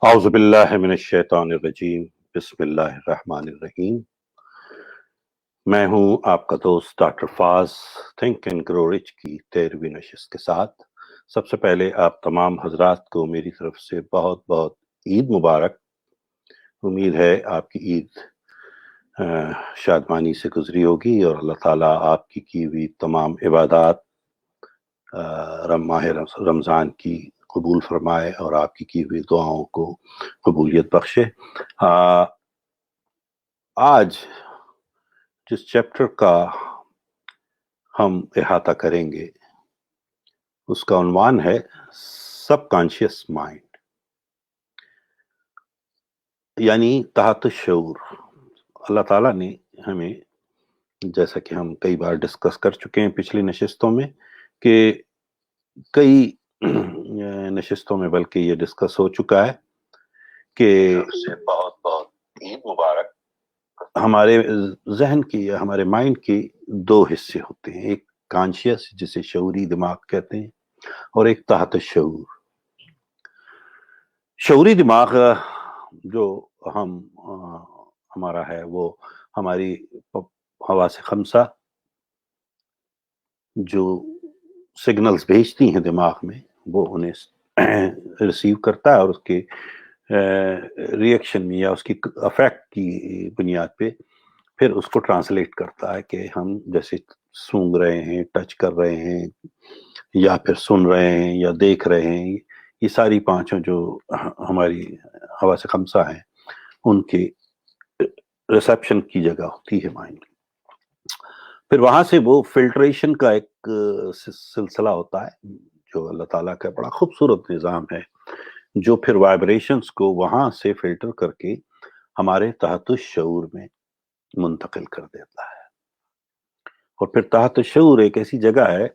اعوذ باللہ من الشیطان الرجیم، بسم اللہ الرحمن الرحیم۔ میں ہوں آپ کا دوست ڈاکٹر فاز، تھنک اینڈ گرو رچ کی 13ویں نشست کے ساتھ۔ سب سے پہلے آپ تمام حضرات کو میری طرف سے بہت بہت عید مبارک۔ امید ہے آپ کی عید شادمانی سے گزری ہوگی اور اللہ تعالیٰ آپ کی ہوئی تمام عبادات ماہ رمضان کی قبول فرمائے اور آپ کی ہوئی دعاؤں کو قبولیت بخشے۔ آج جس چیپٹر کا ہم احاطہ کریں گے اس کا عنوان ہے سب کانشیس مائنڈ، یعنی تحت الشعور۔ اللہ تعالیٰ نے ہمیں، جیسا کہ ہم کئی بار ڈسکس کر چکے ہیں پچھلی نشستوں میں، کہ کئی نشستوں میں بلکہ یہ ڈسکس ہو چکا ہے کہ بہت بہت عید مبارک، ہمارے ذہن کی یا ہمارے مائنڈ کے دو حصے ہوتے ہیں، ایک کانشیس جسے شعوری دماغ کہتے ہیں اور ایک تحت الشعور۔ شعوری دماغ جو ہمارا ہے وہ ہماری حواس خمسہ جو سگنلز بھیجتی ہیں دماغ میں، وہ انہیں ریسیو کرتا ہے اور اس کے ریئیکشن میں یا اس کی افیکٹ کی بنیاد پہ پھر اس کو ٹرانسلیٹ کرتا ہے کہ ہم جیسے سونگ رہے ہیں، ٹچ کر رہے ہیں، یا پھر سن رہے ہیں یا دیکھ رہے ہیں، یہ ساری پانچوں جو ہماری حواس خمسہ ہیں ان کے ریسیپشن کی جگہ ہوتی ہے مائنڈ۔ پھر وہاں سے وہ فلٹریشن کا ایک سلسلہ ہوتا ہے جو اللہ تعالیٰ کا بڑا خوبصورت نظام ہے، جو پھر وائبریشنز کو وہاں سے فلٹر کر کے ہمارے تحت الشعور میں منتقل کر دیتا ہے۔ اور پھر تحت الشعور ایک ایسی جگہ ہے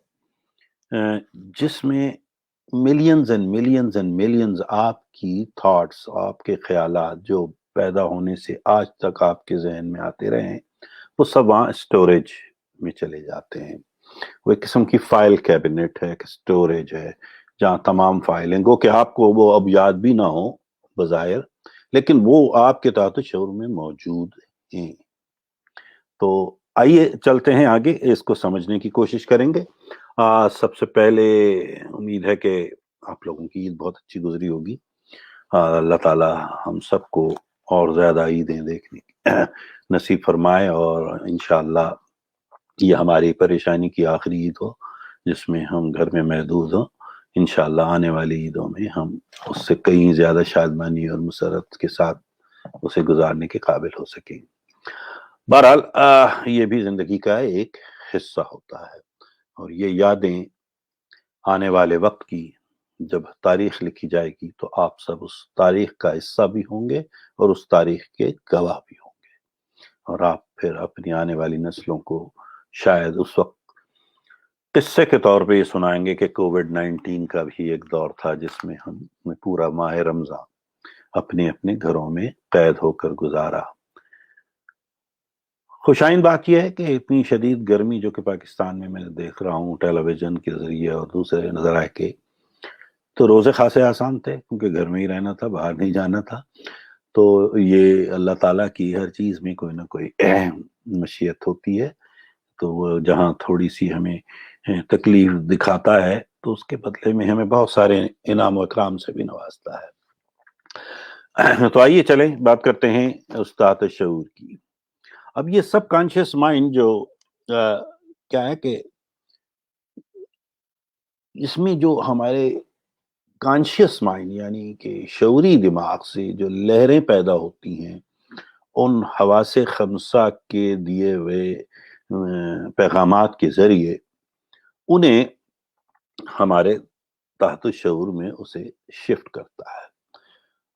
جس میں millions and millions and millions آپ کی تھاٹس، آپ کے خیالات جو پیدا ہونے سے آج تک آپ کے ذہن میں آتے رہے ہیں، وہ سب وہاں اسٹوریج میں چلے جاتے ہیں۔ وہ ایک قسم کی فائل کیبنٹ ہے، ایک اسٹوریج ہے جہاں تمام فائلیں، گو کہ آپ کو وہ اب یاد بھی نہ ہو بظاہر، لیکن وہ آپ کے تحت شعور میں موجود ہیں۔ تو آئیے چلتے ہیں آگے، اس کو سمجھنے کی کوشش کریں گے۔ سب سے پہلے امید ہے کہ آپ لوگوں کی عید بہت اچھی گزری ہوگی۔ اللہ تعالیٰ ہم سب کو اور زیادہ عیدیں دیکھنے کی نصیب فرمائے، اور انشاءاللہ یہ ہماری پریشانی کی آخری عید ہو جس میں ہم گھر میں محدود ہوں۔ انشاءاللہ آنے والی عیدوں میں ہم اس سے کہیں زیادہ شادمانی اور مسرت کے ساتھ اسے گزارنے کے قابل ہو سکیں۔ بہرحال یہ بھی زندگی کا ایک حصہ ہوتا ہے، اور یہ یادیں آنے والے وقت کی جب تاریخ لکھی جائے گی تو آپ سب اس تاریخ کا حصہ بھی ہوں گے اور اس تاریخ کے گواہ بھی ہوں گے، اور آپ پھر اپنی آنے والی نسلوں کو شاید اس وقت قصے کے طور پہ یہ سنائیں گے کہ کووڈ-19 کا بھی ایک دور تھا جس میں ہم نے پورا ماہ رمضان اپنے اپنے گھروں میں قید ہو کر گزارا۔ خوشائند بات یہ ہے کہ اتنی شدید گرمی جو کہ پاکستان میں دیکھ رہا ہوں ٹیلی ویژن کے ذریعے اور دوسرے نظرائے کے، تو روزے خاصے آسان تھے کیونکہ گھر میں ہی رہنا تھا، باہر نہیں جانا تھا۔ تو یہ اللہ تعالیٰ کی ہر چیز میں کوئی نہ کوئی مشیت ہوتی ہے، تو وہ جہاں تھوڑی سی ہمیں تکلیف دکھاتا ہے تو اس کے بدلے میں ہمیں بہت سارے انعام و اکرام سے بھی نوازتا ہے۔ تو آئیے چلیں بات کرتے ہیں استاد شعور کی۔ اب یہ سب کانشیس مائنڈ جو کیا ہے کہ اس میں جو ہمارے کانشیس مائنڈ یعنی کہ شعوری دماغ سے جو لہریں پیدا ہوتی ہیں ان حواس خمسہ کے دیے ہوئے پیغامات کے ذریعے، انہیں ہمارے تحت شعور میں اسے شفٹ کرتا ہے۔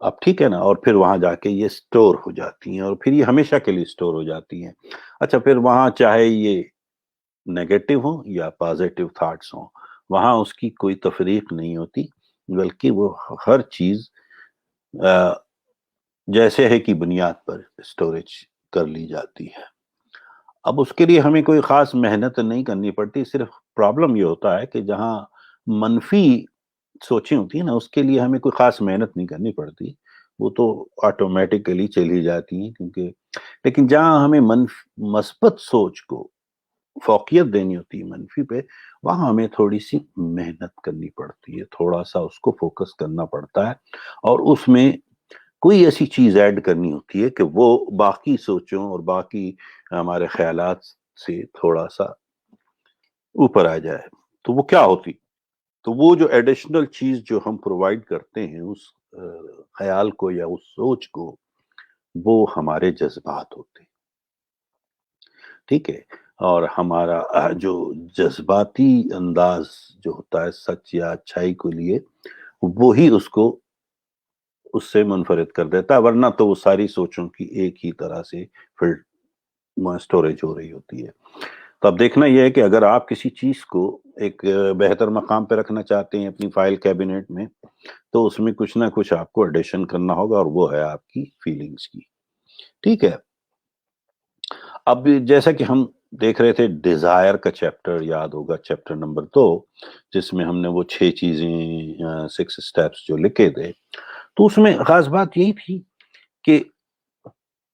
اب ٹھیک ہے نا، اور پھر وہاں جا کے یہ سٹور ہو جاتی ہیں اور پھر یہ ہمیشہ کے لیے سٹور ہو جاتی ہیں۔ اچھا، پھر وہاں چاہے یہ نیگیٹو ہوں یا پازیٹیو تھاٹس ہوں، وہاں اس کی کوئی تفریق نہیں ہوتی، بلکہ وہ ہر چیز جیسے ہے کی بنیاد پر سٹوریج کر لی جاتی ہے۔ اب اس کے لیے ہمیں کوئی خاص محنت نہیں کرنی پڑتی، صرف پرابلم یہ ہوتا ہے کہ جہاں منفی سوچیں ہوتی ہیں نا، اس کے لیے ہمیں کوئی خاص محنت نہیں کرنی پڑتی، وہ تو آٹومیٹکلی چلی جاتی ہیں، کیونکہ لیکن جہاں ہمیں مثبت سوچ کو فوقیت دینی ہوتی ہے منفی پہ، وہاں ہمیں تھوڑی سی محنت کرنی پڑتی ہے، تھوڑا سا اس کو فوکس کرنا پڑتا ہے، اور اس میں کوئی ایسی چیز ایڈ کرنی ہوتی ہے کہ وہ باقی سوچوں اور باقی ہمارے خیالات سے تھوڑا سا اوپر آ جائے۔ تو وہ کیا ہوتی؟ تو وہ جو ایڈیشنل چیز جو ہم پرووائڈ کرتے ہیں اس خیال کو یا اس سوچ کو، وہ ہمارے جذبات ہوتے ہیں، ٹھیک ہے؟ اور ہمارا جو جذباتی انداز جو ہوتا ہے سچ یا اچھائی کو لیے، وہی اس سے منفرد کر دیتا ہے، ورنہ تو وہ ساری سوچوں کی ایک ہی طرح سے اسٹوریج ہو رہی ہوتی ہے۔ تو اب دیکھنا یہ ہے کہ اگر آپ کسی چیز کو ایک بہتر مقام پہ رکھنا چاہتے ہیں اپنی فائل کیبنٹ میں، تو اس میں کچھ نہ کچھ آپ کو ایڈیشن کرنا ہوگا، اور وہ ہے آپ کی فیلنگز کی، ٹھیک ہے؟ اب جیسا کہ ہم دیکھ رہے تھے ڈیزائر کا چیپٹر، یاد ہوگا چیپٹر نمبر 2، جس میں ہم نے وہ 6 چیزیں 6 اسٹیپس جو لکھے تھے، تو اس میں خاص بات یہی تھی کہ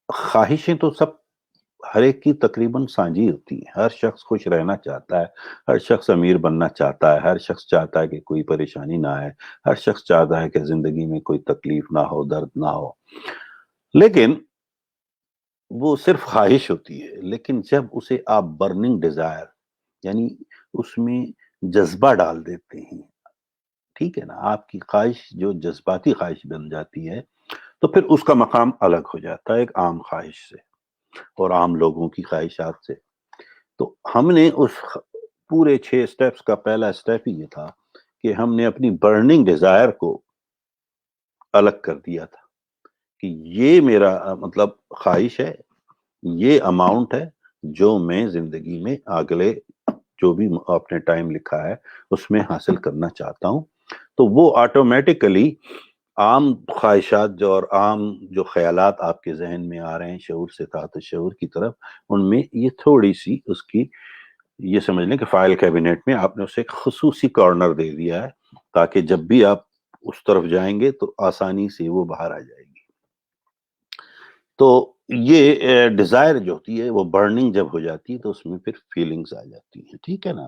خواہشیں تو سب ہر ایک کی تقریباً سانجھی ہوتی ہیں، ہر شخص خوش رہنا چاہتا ہے، ہر شخص امیر بننا چاہتا ہے، ہر شخص چاہتا ہے کہ کوئی پریشانی نہ آئے، ہر شخص چاہتا ہے کہ زندگی میں کوئی تکلیف نہ ہو، درد نہ ہو، لیکن وہ صرف خواہش ہوتی ہے۔ لیکن جب اسے آپ برننگ ڈیزائر، یعنی اس میں جذبہ ڈال دیتے ہیں، ٹھیک ہے نا، آپ کی خواہش جو جذباتی خواہش بن جاتی ہے، تو پھر اس کا مقام الگ ہو جاتا ہے ایک عام خواہش سے اور عام لوگوں کی خواہشات سے۔ تو ہم نے اس پورے 6 اسٹیپس کا پہلا اسٹیپ ہی یہ تھا کہ ہم نے اپنی برننگ ڈیزائر کو الگ کر دیا تھا کہ یہ میرا مطلب خواہش ہے، یہ اماؤنٹ ہے جو میں زندگی میں اگلے جو بھی آپ نے ٹائم لکھا ہے اس میں حاصل کرنا چاہتا ہوں۔ تو وہ آٹومیٹکلی عام خواہشات جو اور عام جو خیالات آپ کے ذہن میں آ رہے ہیں شعور سے تحت شعور کی طرف، ان میں یہ تھوڑی سی اس کی یہ سمجھ لیں کہ فائل کیبنٹ میں آپ نے اسے ایک خصوصی کارنر دے دیا ہے، تاکہ جب بھی آپ اس طرف جائیں گے تو آسانی سے وہ باہر آ جائے گی۔ تو یہ ڈیزائر جو ہوتی ہے وہ برننگ جب ہو جاتی ہے تو اس میں پھر فیلنگز آ جاتی ہیں، ٹھیک ہے نا؟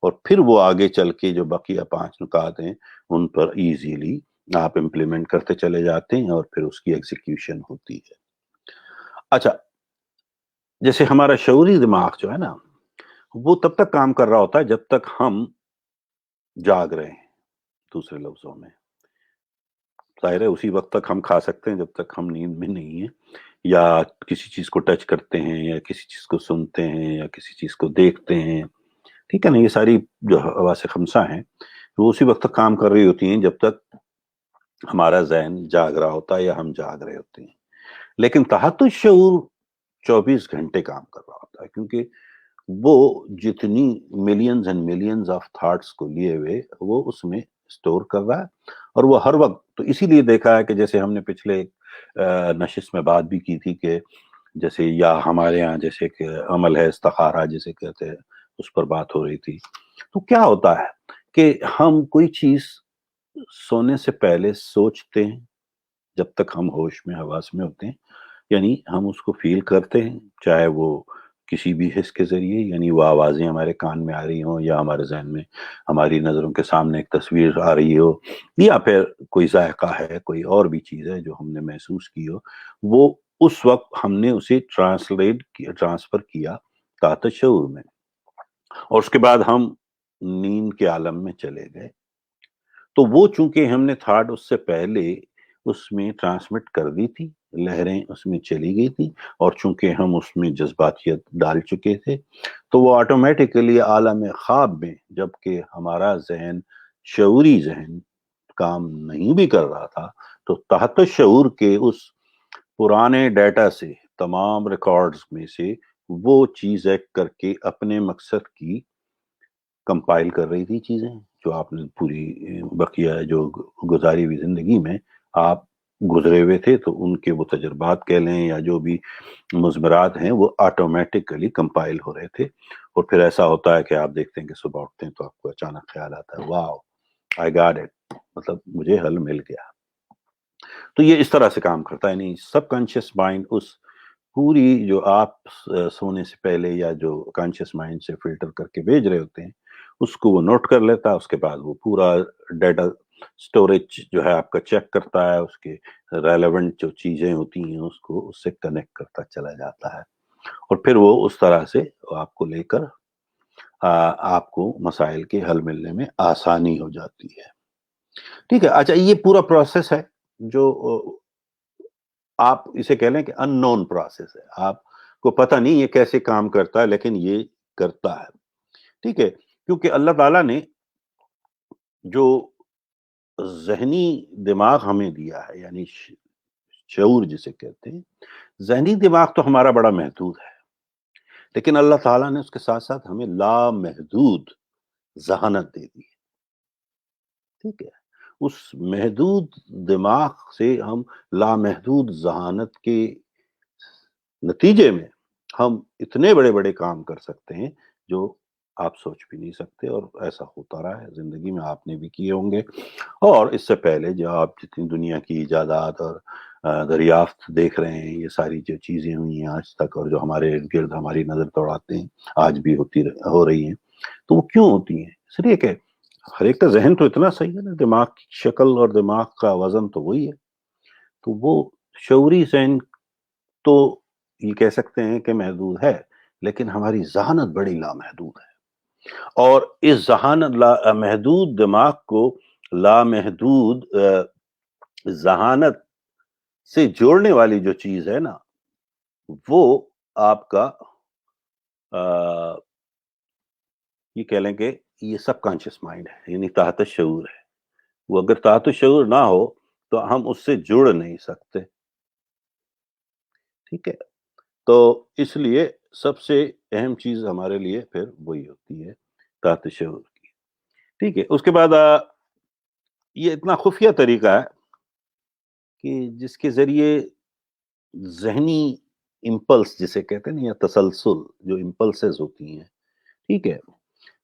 اور پھر وہ آگے چل کے جو بقیہ 5 نکات ہیں ان پر ایزیلی آپ امپلیمنٹ کرتے چلے جاتے ہیں، اور پھر اس کی ایگزیکیوشن ہوتی ہے۔ اچھا، جیسے ہمارا شعوری دماغ جو ہے نا، وہ تب تک کام کر رہا ہوتا ہے جب تک ہم جاگ رہے ہیں، دوسرے لفظوں میں ظاہر ہے اسی وقت تک ہم کھا سکتے ہیں جب تک ہم نیند میں نہیں ہیں، یا کسی چیز کو ٹچ کرتے ہیں، یا کسی چیز کو سنتے ہیں، یا کسی چیز کو دیکھتے ہیں، ٹھیک ہے نا؟ یہ ساری جو حواس خمسہ ہیں وہ اسی وقت تک کام کر رہی ہوتی ہیں جب تک ہمارا ذہن جاگ رہا ہوتا ہے یا ہم جاگ رہے ہوتے ہیں۔ لیکن تحت الشعور 24 گھنٹے کام کر رہا ہوتا ہے، کیونکہ وہ جتنی millions and millions of thoughts کو لیے ہوئے وہ اس میں اسٹور کر رہا ہے، اور وہ ہر وقت، تو اسی لیے دیکھا ہے کہ جیسے ہم نے پچھلے نشست میں بات بھی کی تھی کہ جیسے یا ہمارے ہاں جیسے کہ عمل ہے استخارہ جسے کہتے ہیں، اس پر بات ہو رہی تھی۔ تو کیا ہوتا ہے کہ ہم کوئی چیز سونے سے پہلے سوچتے ہیں جب تک ہم ہوش میں حواس میں ہوتے ہیں، یعنی ہم اس کو فیل کرتے ہیں، چاہے وہ کسی بھی حس کے ذریعے، یعنی وہ آوازیں ہمارے کان میں آ رہی ہوں، یا ہمارے ذہن میں ہماری نظروں کے سامنے ایک تصویر آ رہی ہو، یا پھر کوئی ذائقہ ہے، کوئی اور بھی چیز ہے جو ہم نے محسوس کی ہو، وہ اس وقت ہم نے اسے ٹرانسفر کیا تحت شعور میں، اور اس کے بعد ہم نیند کے عالم میں چلے گئے۔ تو وہ چونکہ ہم نے تھاٹ اس سے پہلے اس میں ٹرانسمٹ کر دی تھی، لہریں اس میں چلی گئی تھی، اور چونکہ ہم اس میں جذباتیت ڈال چکے تھے، تو وہ آٹومیٹکلی عالم خواب میں جبکہ ہمارا ذہن شعوری ذہن کام نہیں بھی کر رہا تھا، تو تحت شعور کے اس پرانے ڈیٹا سے، تمام ریکارڈز میں سے وہ چیز ایک کر کے اپنے مقصد کی کمپائل کر رہی تھی چیزیں جو آپ نے پوری بقیہ جو گزاری ہوئی زندگی میں آپ گزرے ہوئے تھے، تو ان کے وہ تجربات کہہ لیں یا جو بھی مضمرات ہیں وہ آٹومیٹکلی کمپائل ہو رہے تھے، اور پھر ایسا ہوتا ہے کہ آپ دیکھتے ہیں کہ صبح اٹھتے ہیں تو آپ کو اچانک خیال آتا ہے، واو آئی گاٹ اٹ، مطلب مجھے حل مل گیا۔ تو یہ اس طرح سے کام کرتا ہے، یعنی سب کانشیس مائنڈ اس پوری جو آپ سونے سے پہلے یا جو کانشیس مائنڈ سے فلٹر کر کے بھیج رہے ہوتے ہیں اس کو وہ نوٹ کر لیتا ہے، اس کے بعد وہ پورا ڈیٹا سٹوریج جو ہے آپ کا چیک کرتا ہے، اس کے ریلیونٹ جو چیزیں ہوتی ہیں اس کو اس سے کنیکٹ کرتا چلا جاتا ہے، اور پھر وہ اس طرح سے آپ کو لے کر آپ کو مسائل کے حل ملنے میں آسانی ہو جاتی ہے. ٹھیک ہے. اچھا، یہ پورا پروسیس ہے جو آپ اسے کہہ لیں کہ ان نون پروسیس ہے، آپ کو پتہ نہیں یہ کیسے کام کرتا ہے لیکن یہ کرتا ہے. ٹھیک ہے. کیونکہ اللہ تعالیٰ نے جو ذہنی دماغ ہمیں دیا ہے، یعنی شعور جسے کہتے ہیں، ذہنی دماغ تو ہمارا بڑا محدود ہے، لیکن اللہ تعالیٰ نے اس کے ساتھ ساتھ ہمیں لامحدود ذہانت دے دی. ٹھیک ہے. اس محدود دماغ سے ہم لامحدود ذہانت کے نتیجے میں ہم اتنے بڑے بڑے کام کر سکتے ہیں جو آپ سوچ بھی نہیں سکتے، اور ایسا ہوتا رہا ہے زندگی میں، آپ نے بھی کیے ہوں گے. اور اس سے پہلے جو آپ جتنی دنیا کی ایجادات اور دریافت دیکھ رہے ہیں، یہ ساری جو چیزیں ہوئی ہیں آج تک اور جو ہمارے ارد گرد ہماری نظر دوڑاتے ہیں آج بھی ہو رہی ہیں، تو وہ کیوں ہوتی ہیں؟ اس لیے کہ ہر ایک کا ذہن تو اتنا صحیح ہے نا، دماغ کی شکل اور دماغ کا وزن تو وہی ہے، تو وہ شعوری ذہن تو یہ کہہ سکتے ہیں کہ محدود ہے، لیکن ہماری ذہانت بڑی لامحدود ہے. اور اس ذہانت محدود دماغ کو لامحدود ذہانت سے جوڑنے والی جو چیز ہے نا، وہ آپ کا یہ کہہ لیں کہ یہ سب کانشیس مائنڈ ہے، یعنی تحت شعور ہے. وہ اگر تحت شعور نہ ہو تو ہم اس سے جڑ نہیں سکتے. ٹھیک ہے. تو اس لیے سب سے اہم چیز ہمارے لیے پھر وہی ہوتی ہے، تحت شعور کی. ٹھیک ہے. اس کے بعد یہ اتنا خفیہ طریقہ ہے کہ جس کے ذریعے ذہنی امپلس جسے کہتے ہیں یا تسلسل جو امپلسز ہوتی ہیں، ٹھیک ہے،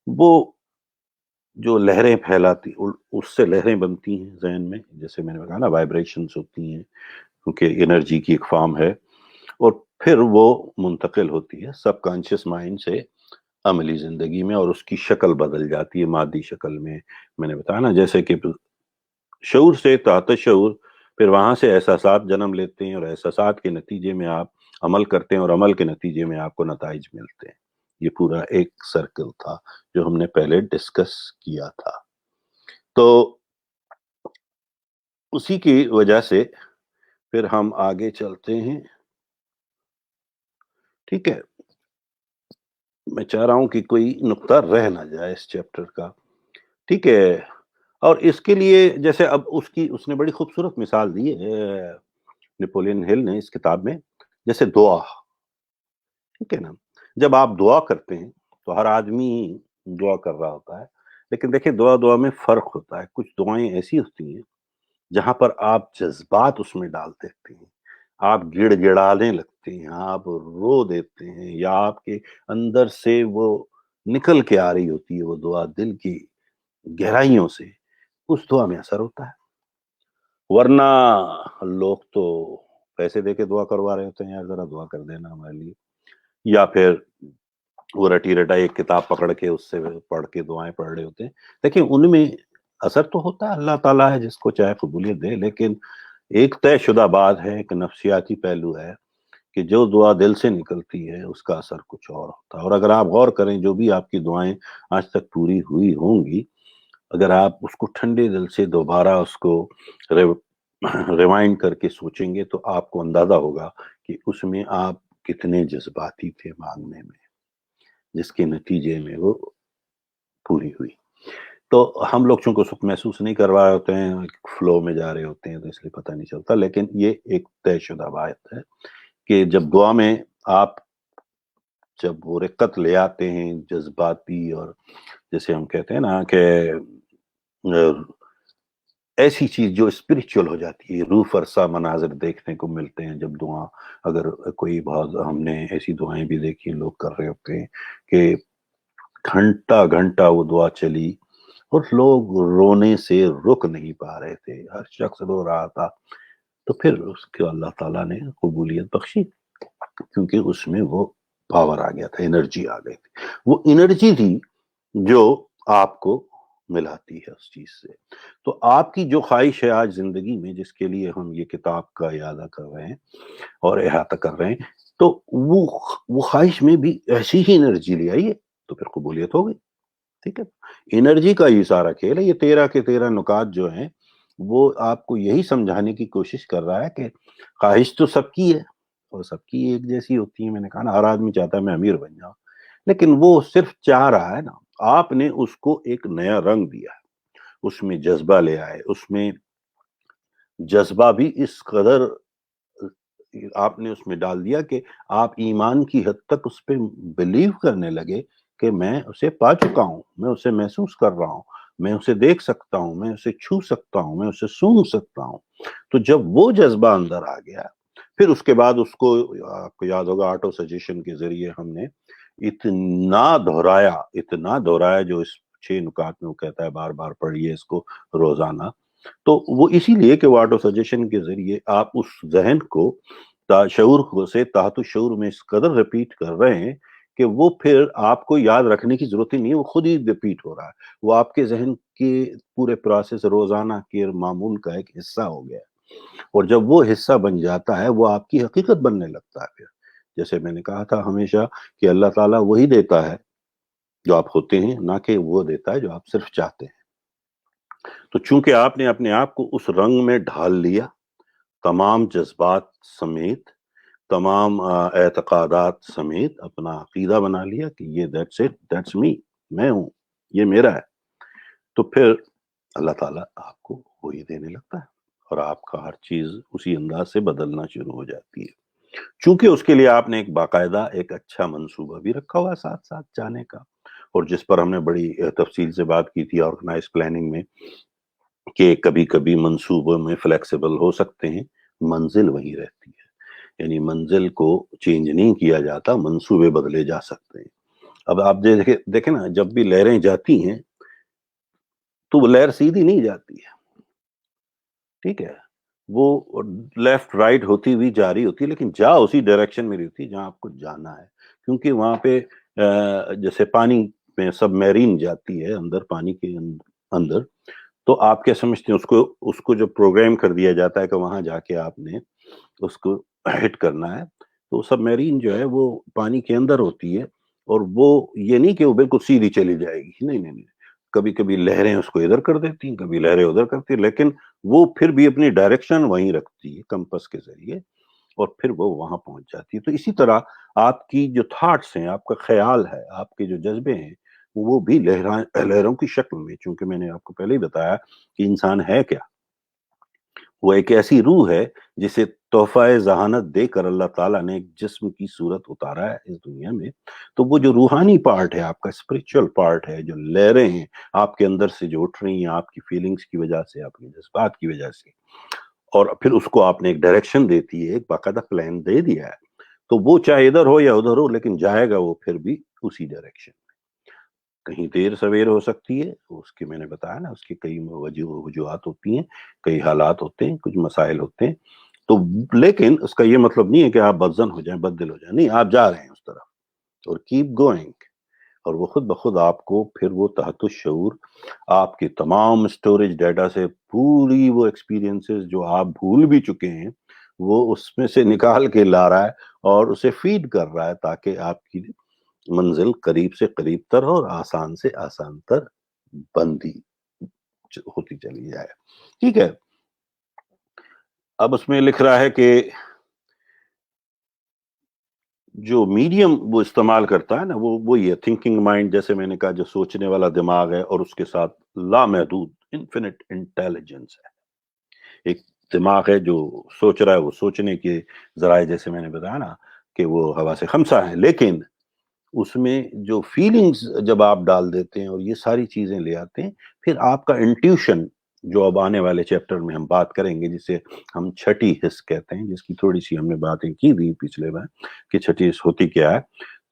وہ جو لہریں پھیلاتی اس سے لہریں بنتی ہیں ذہن میں، جیسے میں نے کہا نا وائبریشنز ہوتی ہیں، کیونکہ انرجی کی ایک فارم ہے، اور پھر وہ منتقل ہوتی ہے سب کانشیس مائنڈ سے عملی زندگی میں، اور اس کی شکل بدل جاتی ہے مادی شکل میں. میں نے بتایا نا جیسے کہ شعور سے تحت شعور، پھر وہاں سے احساسات جنم لیتے ہیں، اور احساسات کے نتیجے میں آپ عمل کرتے ہیں، اور عمل کے نتیجے میں آپ کو نتائج ملتے ہیں. یہ پورا ایک سرکل تھا جو ہم نے پہلے ڈسکس کیا تھا. تو اسی کی وجہ سے پھر ہم آگے چلتے ہیں. ٹھیک ہے. میں چاہ رہا ہوں کہ کوئی نقطہ رہ نہ جائے اس چیپٹر کا. ٹھیک ہے. اور اس کے لیے جیسے اب اس نے بڑی خوبصورت مثال دی ہے نیپولین ہل نے اس کتاب میں، جیسے دعا. ٹھیک ہے نا. جب آپ دعا کرتے ہیں تو ہر آدمی دعا کر رہا ہوتا ہے، لیکن دیکھیں دعا میں فرق ہوتا ہے. کچھ دعائیں ایسی ہوتی ہیں جہاں پر آپ جذبات اس میں ڈال دیتے ہیں، آپ گڑ گڑانے لگتے ہیں، آپ رو دیتے ہیں، یا آپ کے اندر سے وہ نکل کے آ رہی ہوتی ہے وہ دعا دل کی گہرائیوں سے، اس دعا میں اثر ہوتا ہے. ورنہ لوگ تو پیسے دے کے دعا کروا رہے ہوتے ہیں، یار ذرا دعا کر دینا ہمارے لیے، یا پھر وہ رٹی رٹا ایک کتاب پکڑ کے اس سے پڑھ کے دعائیں پڑھ رہے ہوتے ہیں. دیکھیں ان میں اثر تو ہوتا ہے، اللہ تعالیٰ ہے جس کو چاہے قبولیت دے، لیکن ایک طے شدہ بات ہے، ایک نفسیاتی پہلو ہے کہ جو دعا دل سے نکلتی ہے اس کا اثر کچھ اور ہوتا ہے. اور اگر آپ غور کریں جو بھی آپ کی دعائیں آج تک پوری ہوئی ہوں گی، اگر آپ اس کو ٹھنڈے دل سے دوبارہ اس کو ریوائنڈ کر کے سوچیں گے تو آپ کو اندازہ ہوگا کہ اس میں آپ کتنے جذباتی تھے مانگنے میں، جس کے نتیجے میں وہ پوری ہوئی. تو ہم لوگ چونکہ سکھ محسوس نہیں کر رہے ہوتے ہیں، فلو میں جا رہے ہوتے ہیں، تو اس لیے پتہ نہیں چلتا. لیکن یہ ایک طے شدہ بات ہے کہ جب دعا میں آپ جب وہ رقت لے آتے ہیں جذباتی، اور جیسے ہم کہتے ہیں نا کہ ایسی چیز جو اسپرچل ہو جاتی ہے، روح فرسا مناظر دیکھنے کو ملتے ہیں جب دعا، اگر کوئی بہت، ہم نے ایسی دعائیں بھی دیکھی لوگ کر رہے ہوتے ہیں کہ گھنٹہ گھنٹہ وہ دعا چلی اور لوگ رونے سے رک نہیں پا رہے تھے، ہر شخص رو رہا تھا. تو پھر اس کو اللہ تعالیٰ نے قبولیت بخشی، کیونکہ اس میں وہ پاور آ گیا تھا، انرجی آ گئی تھی، وہ انرجی تھی جو آپ کو ملاتی ہے اس چیز سے۔ تو آپ کی جو خواہش ہے آج زندگی میں، جس کے لیے ہم یہ کتاب کا اعادہ کر رہے ہیں اور احاطہ کر رہے ہیں، تو وہ خواہش میں بھی ایسی ہی انرجی لے آئیے تو پھر قبولیت ہو گئی، ٹھیک ہے۔ انرجی کا یہ سارا کھیل ہے۔ یہ 13 کے 13 نکات جو ہیں وہ آپ کو یہی سمجھانے کی کوشش کر رہا ہے کہ خواہش تو سب کی ہے اور سب کی ایک جیسی ہوتی ہے۔ میں نے کہا نا، ہر آدمی چاہتا ہے میں امیر بن جاؤں، لیکن وہ صرف چاہ رہا ہے نا، آپ نے اس کو ایک نیا رنگ دیا ہے، اس میں جذبہ لے آئے، اس میں جذبہ بھی اس قدر آپ نے اس میں ڈال دیا کہ آپ ایمان کی حد تک اس پہ بلیو کرنے لگے کہ میں اسے پا چکا ہوں، میں اسے محسوس کر رہا ہوں، میں اسے دیکھ سکتا ہوں، میں اسے چھو سکتا ہوں، میں اسے سونگھ سکتا ہوں۔ تو جب وہ جذبہ اندر آ گیا، پھر اس کے بعد اس کو، آپ کو یاد ہوگا آٹو سجیشن کے ذریعے ہم نے اتنا دہرایا جو اس 6 نکات میں وہ کہتا ہے بار بار پڑھیے اس کو روزانہ۔ تو وہ اسی لیے کہ وہ آٹو سجیشن کے ذریعے آپ اس ذہن کو شعور سے تحت الشعور میں اس قدر ریپیٹ کر رہے ہیں کہ وہ پھر آپ کو یاد رکھنے کی ضرورت ہی نہیں ہے، وہ خود ہی ریپیٹ ہو رہا ہے، وہ آپ کے ذہن کے پورے پروسیس روزانہ کے معمول کا ایک حصہ ہو گیا ہے۔ اور جب وہ حصہ بن جاتا ہے، وہ آپ کی حقیقت بننے لگتا ہے۔ پھر جیسے میں نے کہا تھا ہمیشہ کہ اللہ تعالیٰ وہی دیتا ہے جو آپ ہوتے ہیں، نہ کہ وہ دیتا ہے جو آپ صرف چاہتے ہیں۔ تو چونکہ آپ نے اپنے آپ کو اس رنگ میں ڈھال لیا، تمام جذبات سمیت، تمام اعتقادات سمیت اپنا عقیدہ بنا لیا کہ یہ دیٹس اٹ، دیٹس می، میں ہوں، یہ میرا ہے، تو پھر اللہ تعالیٰ آپ کو وہی دینے لگتا ہے اور آپ کا ہر چیز اسی انداز سے بدلنا شروع ہو جاتی ہے۔ چونکہ اس کے لیے آپ نے ایک باقاعدہ ایک اچھا منصوبہ بھی رکھا ہوا ساتھ ساتھ جانے کا، اور جس پر ہم نے بڑی تفصیل سے بات کی تھی آرگنائز پلاننگ میں، کہ کبھی کبھی منصوبوں میں فلیکسیبل ہو سکتے ہیں، منزل وہی رہتی ہے، یعنی منزل کو چینج نہیں کیا جاتا، منصوبے بدلے جا سکتے ہیں۔ اب آپ دیکھیں نا، جب بھی لہریں جاتی ہیں تو وہ لہر سیدھی نہیں جاتی ہے، ٹھیک ہے، وہ لیفٹ رائٹ ہوتی ہوئی جاری ہوتی ہے، لیکن جا اسی ڈائریکشن میں ہوتی ہے جہاں آپ کو جانا ہے، کیونکہ وہاں پہ جیسے پانی میں سب میرین جاتی ہے اندر، پانی کے اندر، تو آپ کیا سمجھتے ہیں اس کو جو پروگرام کر دیا جاتا ہے کہ وہاں جا کے آپ نے اس کو ہٹ کرنا ہے، تو سب میرین جو ہے وہ پانی کے اندر ہوتی ہے، اور وہ یہ نہیں کہ وہ بالکل سیدھی چلی جائے گی، نہیں نہیں نہیں، کبھی کبھی لہریں اس کو ادھر کر دیتی ہیں، کبھی لہریں ادھر کرتی ہیں، لیکن وہ پھر بھی اپنی ڈائریکشن وہیں رکھتی ہے کمپس کے ذریعے، اور پھر وہ وہاں پہنچ جاتی ہے۔ تو اسی طرح آپ کی جو تھاٹس ہیں، آپ کا خیال ہے، آپ کے جو جذبے ہیں، وہ بھی لہروں کی شکل میں، چونکہ میں نے آپ کو پہلے ہی بتایا کہ انسان ہے کیا، وہ ایک ایسی روح ہے جسے تحفہ ذہانت دے کر اللہ تعالیٰ نے ایک جسم کی صورت اتارا ہے اس دنیا میں۔ تو وہ جو روحانی پارٹ ہے، آپ کا اسپرچل پارٹ ہے، جو لہریں ہیں آپ کے اندر سے جو اٹھ رہی ہیں، آپ کی فیلنگز کی وجہ سے، آپ کے جذبات کی وجہ سے، اور پھر اس کو آپ نے ایک ڈائریکشن دیتی ہے، ایک باقاعدہ پلان دے دیا ہے، تو وہ چاہے ادھر ہو یا ادھر ہو، لیکن جائے گا وہ پھر بھی اسی ڈائریکشن۔ کہیں دیر سویر ہو سکتی ہے، اس کی میں نے بتایا نا، اس کی کئی وجوہات ہوتی ہیں، کئی حالات ہوتے ہیں، کچھ مسائل ہوتے ہیں، تو لیکن اس کا یہ مطلب نہیں ہے کہ آپ بدزن ہو جائیں، بددل ہو جائیں، نہیں، آپ جا رہے ہیں اس طرف، اور کیپ گوئنگ، اور وہ خود بخود آپ کو پھر وہ تحت الشعور آپ کے تمام اسٹوریج ڈیٹا سے پوری وہ ایکسپیرینسز جو آپ بھول بھی چکے ہیں، وہ اس میں سے نکال کے لا رہا ہے اور اسے فیڈ کر رہا ہے، تاکہ آپ کی منزل قریب سے قریب تر اور آسان سے آسان تر بندی ہوتی چلی جائے، ٹھیک ہے۔ اب اس میں لکھ رہا ہے کہ جو میڈیم وہ استعمال کرتا ہے نا، وہ یہ تھنکنگ مائنڈ، جیسے میں نے کہا، جو سوچنے والا دماغ ہے، اور اس کے ساتھ لامحدود انفینٹ انٹیلیجنس ہے۔ ایک دماغ ہے جو سوچ رہا ہے، وہ سوچنے کے ذرائع جیسے میں نے بتایا نا کہ وہ ہوا سے خمسہ ہیں، لیکن اس میں جو فیلنگز جب آپ ڈال دیتے ہیں اور یہ ساری چیزیں لے آتے ہیں، پھر آپ کا انٹیوشن، جو اب آنے والے چیپٹر میں ہم بات کریں گے، جسے ہم چھٹی حص کہتے ہیں، جس کی تھوڑی سی ہم نے باتیں کی بھی پچھلے بار کہ چھٹی حص ہوتی کیا ہے،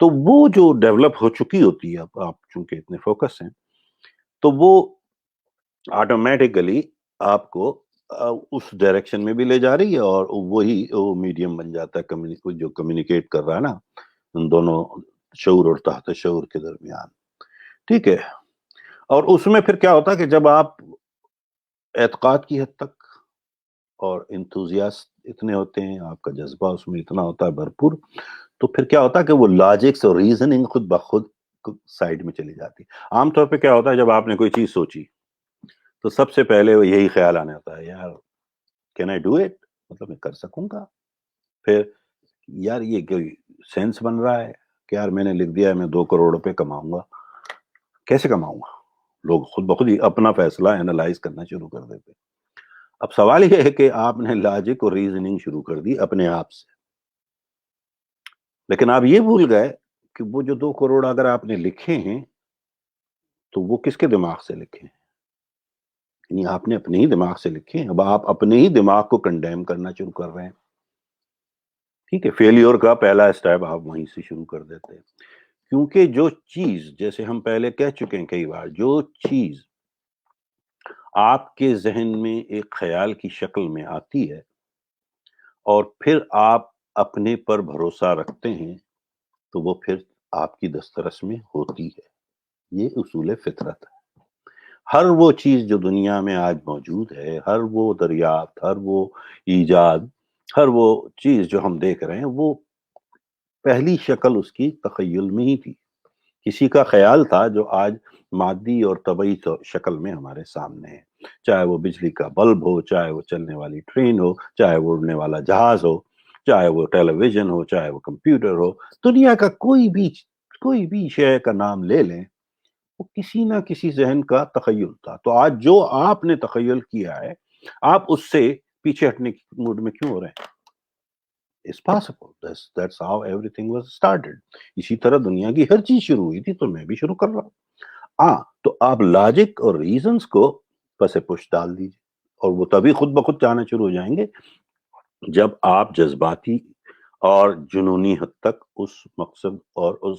تو وہ جو ڈیولپ ہو چکی ہوتی ہے، اب آپ چونکہ اتنے فوکس ہیں، تو وہ آٹومیٹیکلی آپ کو اس ڈائریکشن میں بھی لے جا رہی ہے، اور وہی وہ میڈیم بن جاتا ہے جو کمیونیکیٹ کر رہا ہے نا ان دونوں شعور اور تحت شعور کے درمیان. ٹھیک ہے. اور اس میں پھر کیا ہوتا ہے کہ جب آپ اعتقاد کی حد تک اور انتھوزیاسٹ اتنے ہوتے ہیں، آپ کا جذبہ اس میں اتنا ہوتا ہے بھرپور، تو پھر کیا ہوتا ہے کہ وہ لاجکس اور ریزننگ خود بخود سائڈ میں چلی جاتی. عام طور پہ کیا ہوتا ہے جب آپ نے کوئی چیز سوچی تو سب سے پہلے وہ یہی خیال آنے ہوتا ہے، یار کین آئی ڈو اٹ، مطلب میں کر سکوں گا. پھر یار یہ کوئی سینس بن رہا ہے کہ یار میں نے لکھ دیا ہے میں 2 کروڑ روپے کماؤں گا، کیسے کماؤں گا. لوگ خود بخود ہی اپنا فیصلہ اینالائز کرنا شروع کر دیتے. اب سوال یہ ہے کہ آپ نے لاجک اور ریزننگ شروع کر دی اپنے آپ سے، لیکن آپ یہ بھول گئے کہ وہ جو 2 کروڑ اگر آپ نے لکھے ہیں تو وہ کس کے دماغ سے لکھے ہیں؟ یعنی آپ نے اپنے ہی دماغ سے لکھے ہیں. اب آپ اپنے ہی دماغ کو کنڈیم کرنا شروع کر رہے ہیں. ٹھیک ہے. فیلیور کا پہلا اسٹیپ آپ وہیں سے شروع کر دیتے ہیں، کیونکہ جو چیز، جیسے ہم پہلے کہہ چکے ہیں کئی بار، جو چیز آپ کے ذہن میں ایک خیال کی شکل میں آتی ہے اور پھر آپ اپنے پر بھروسہ رکھتے ہیں تو وہ پھر آپ کی دسترس میں ہوتی ہے. یہ اصول فطرت ہے. ہر وہ چیز جو دنیا میں آج موجود ہے، ہر وہ دریافت، ہر وہ ایجاد، ہر وہ چیز جو ہم دیکھ رہے ہیں، وہ پہلی شکل اس کی تخیل میں ہی تھی. کسی کا خیال تھا جو آج مادی اور طبعی شکل میں ہمارے سامنے ہے. چاہے وہ بجلی کا بلب ہو، چاہے وہ چلنے والی ٹرین ہو، چاہے وہ اڑنے والا جہاز ہو، چاہے وہ ٹیلی ویژن ہو، چاہے وہ کمپیوٹر ہو. دنیا کا کوئی بھی شے کا نام لے لیں، وہ کسی نہ کسی ذہن کا تخیل تھا. تو آج جو آپ نے تخیل کیا ہے، آپ اس سے پیچھے ہٹنے کی موڈ میں کیوں ہو رہے ہیں؟ It's possible. That's how everything was started. اسی طرح دنیا کی ہر چیز شروع ہوئی تھی، تو میں بھی شروع کر رہا ہوں. تو آپ لاجک اور ریزنز کو پس پش ڈال دیجیے، اور وہ تبھی خود بخود جانا شروع ہو جائیں گے جب آپ جذباتی اور جنونی حد تک اس مقصد اور اس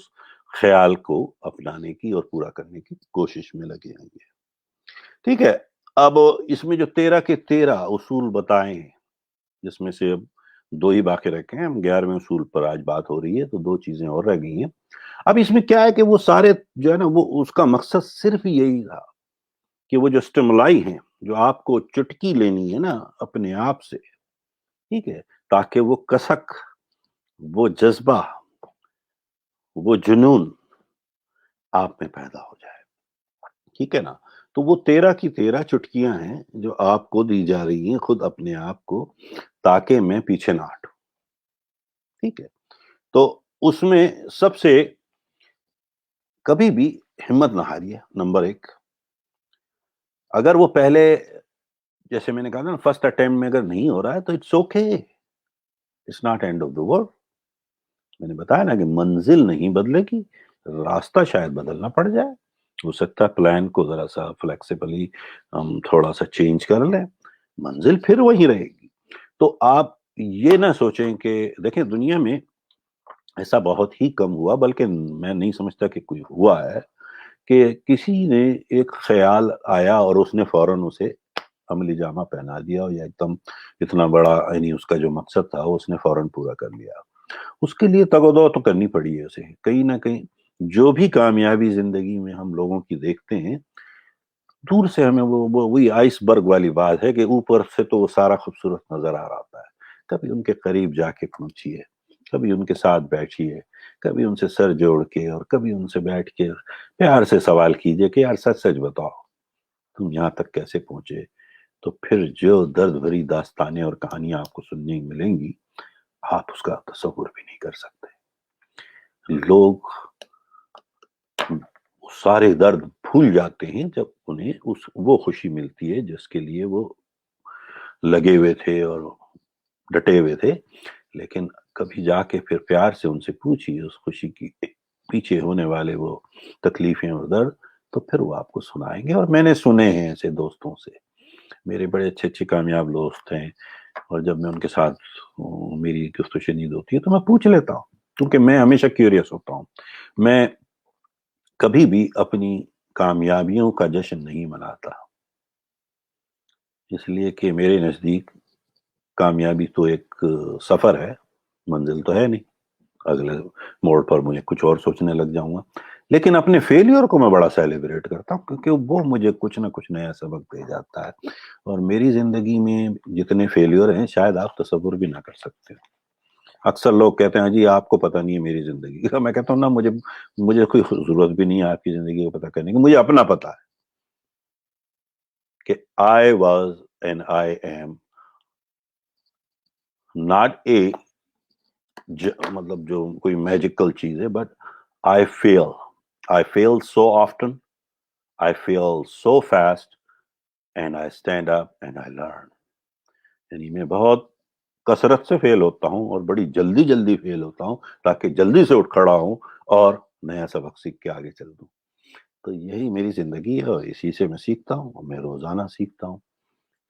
خیال کو اپنانے کی اور پورا کرنے کی کوشش میں لگے آئیں گے. ٹھیک ہے. اب اس میں جو 13 کے 13 اصول بتائے ہیں، جس میں سے اب 2 ہی باقی رکھے ہیں، ہم 11ویں اصول پر آج بات ہو رہی ہے، تو 2 چیزیں اور رہ گئی ہیں. اب اس میں کیا ہے کہ وہ سارے جو ہے نا، وہ اس کا مقصد صرف یہی تھا کہ وہ جو سٹیمولائی ہیں، جو آپ کو چٹکی لینی ہے نا اپنے آپ سے، ٹھیک ہے، تاکہ وہ کسک، وہ جذبہ، وہ جنون آپ میں پیدا ہو جائے. ٹھیک ہے نا. تو وہ 13 کی 13 چٹکیاں ہیں جو آپ کو دی جا رہی ہیں خود اپنے آپ کو، تاکہ میں پیچھے نہ ہٹوں. ٹھیک ہے. تو اس میں سب سے کبھی بھی ہمت نہ ہاریے. نمبر 1، اگر وہ پہلے، جیسے میں نے کہا نا، فرسٹ اٹیمپٹ میں اگر نہیں ہو رہا ہے تو it's okay, it's not end of the world. میں نے بتایا نا کہ منزل نہیں بدلے گی، راستہ شاید بدلنا پڑ جائے. ہو سکتا ہے پلان کو ذرا سا فلیکسیبلی ہم تھوڑا سا چینج کر لیں، منزل پھر وہی رہے گی. تو آپ یہ نہ سوچیں کہ، دیکھیں دنیا میں ایسا بہت ہی کم ہوا، بلکہ میں نہیں سمجھتا کہ کوئی ہوا ہے، کہ کسی نے ایک خیال آیا اور اس نے فوراً اسے عملی جامہ پہنا دیا، یا ایک دم اتنا بڑا، یعنی اس کا جو مقصد تھا اس نے فوراً پورا کر لیا. اس کے لیے تگ و دو تو کرنی پڑی ہے اسے. کہیں نہ کہیں جو بھی کامیابی زندگی میں ہم لوگوں کی دیکھتے ہیں، دور سے ہمیں وہی آئس برگ والی بات ہے کہ اوپر سے تو وہ سارا خوبصورت نظر آ رہا ہے. کبھی ان کے قریب جا کے پوچھیے، کبھی ان کے ساتھ بیٹھیے، کبھی ان سے سر جوڑ کے، اور کبھی ان سے بیٹھ کے پیار سے سوال کیجئے کہ یار سچ سچ بتاؤ تم یہاں تک کیسے پہنچے. تو پھر جو درد بھری داستانیں اور کہانیاں آپ کو سننے ملیں گی، آپ اس کا تصور بھی نہیں کر سکتے. لوگ سارے درد بھول جاتے ہیں جب انہیں وہ خوشی ملتی ہے جس کے لیے وہ لگے ہوئے تھے اور ڈٹے ہوئے تھے. لیکن کبھی جا کے پھر پیار سے ان سے پوچھیے اس خوشی کی پیچھے ہونے والے وہ تکلیفیں اور درد، تو پھر وہ آپ کو سنائیں گے. اور میں نے سنے ہیں ایسے دوستوں سے، میرے بڑے اچھے اچھے کامیاب دوست ہیں، اور جب میں ان کے ساتھ میری گفت و شنید ہوتی ہے تو میں پوچھ لیتا ہوں، کیونکہ میں ہمیشہ کیوریس ہوتا ہوں. میں کبھی بھی اپنی کامیابیوں کا جشن نہیں مناتا. اس لیے کہ میرے نزدیک کامیابی تو ایک سفر ہے، منزل تو ہے نہیں، اگلے موڑ پر مجھے کچھ اور سوچنے لگ جاؤں گا. لیکن اپنے فیلئر کو میں بڑا سیلیبریٹ کرتا ہوں، کیونکہ وہ مجھے کچھ نہ کچھ نیا سبق دے جاتا ہے. اور میری زندگی میں جتنے فیلئر ہیں شاید آپ تصور بھی نہ کر سکتے ہو. اکثر لوگ کہتے ہیں جی آپ کو پتہ نہیں ہے میری زندگی کا. میں کہتا ہوں نا، مجھے کوئی ضرورت بھی نہیں ہے آپ کی زندگی کو پتہ کرنے کی. مجھے اپنا پتہ ہے کہ I was and I am not a مطلب جو کوئی میجیکل چیز ہے، but I fail so often, I fail so fast, and I stand up and I learn. یعنی میں بہت کثرت سے فیل ہوتا ہوں اور بڑی جلدی جلدی فیل ہوتا ہوں تاکہ جلدی سے اٹھ کھڑا ہوں اور نیا سبق سیکھ کے آگے چل دوں. تو یہی میری زندگی ہے اور اسی سے میں سیکھتا ہوں اور میں روزانہ سیکھتا ہوں.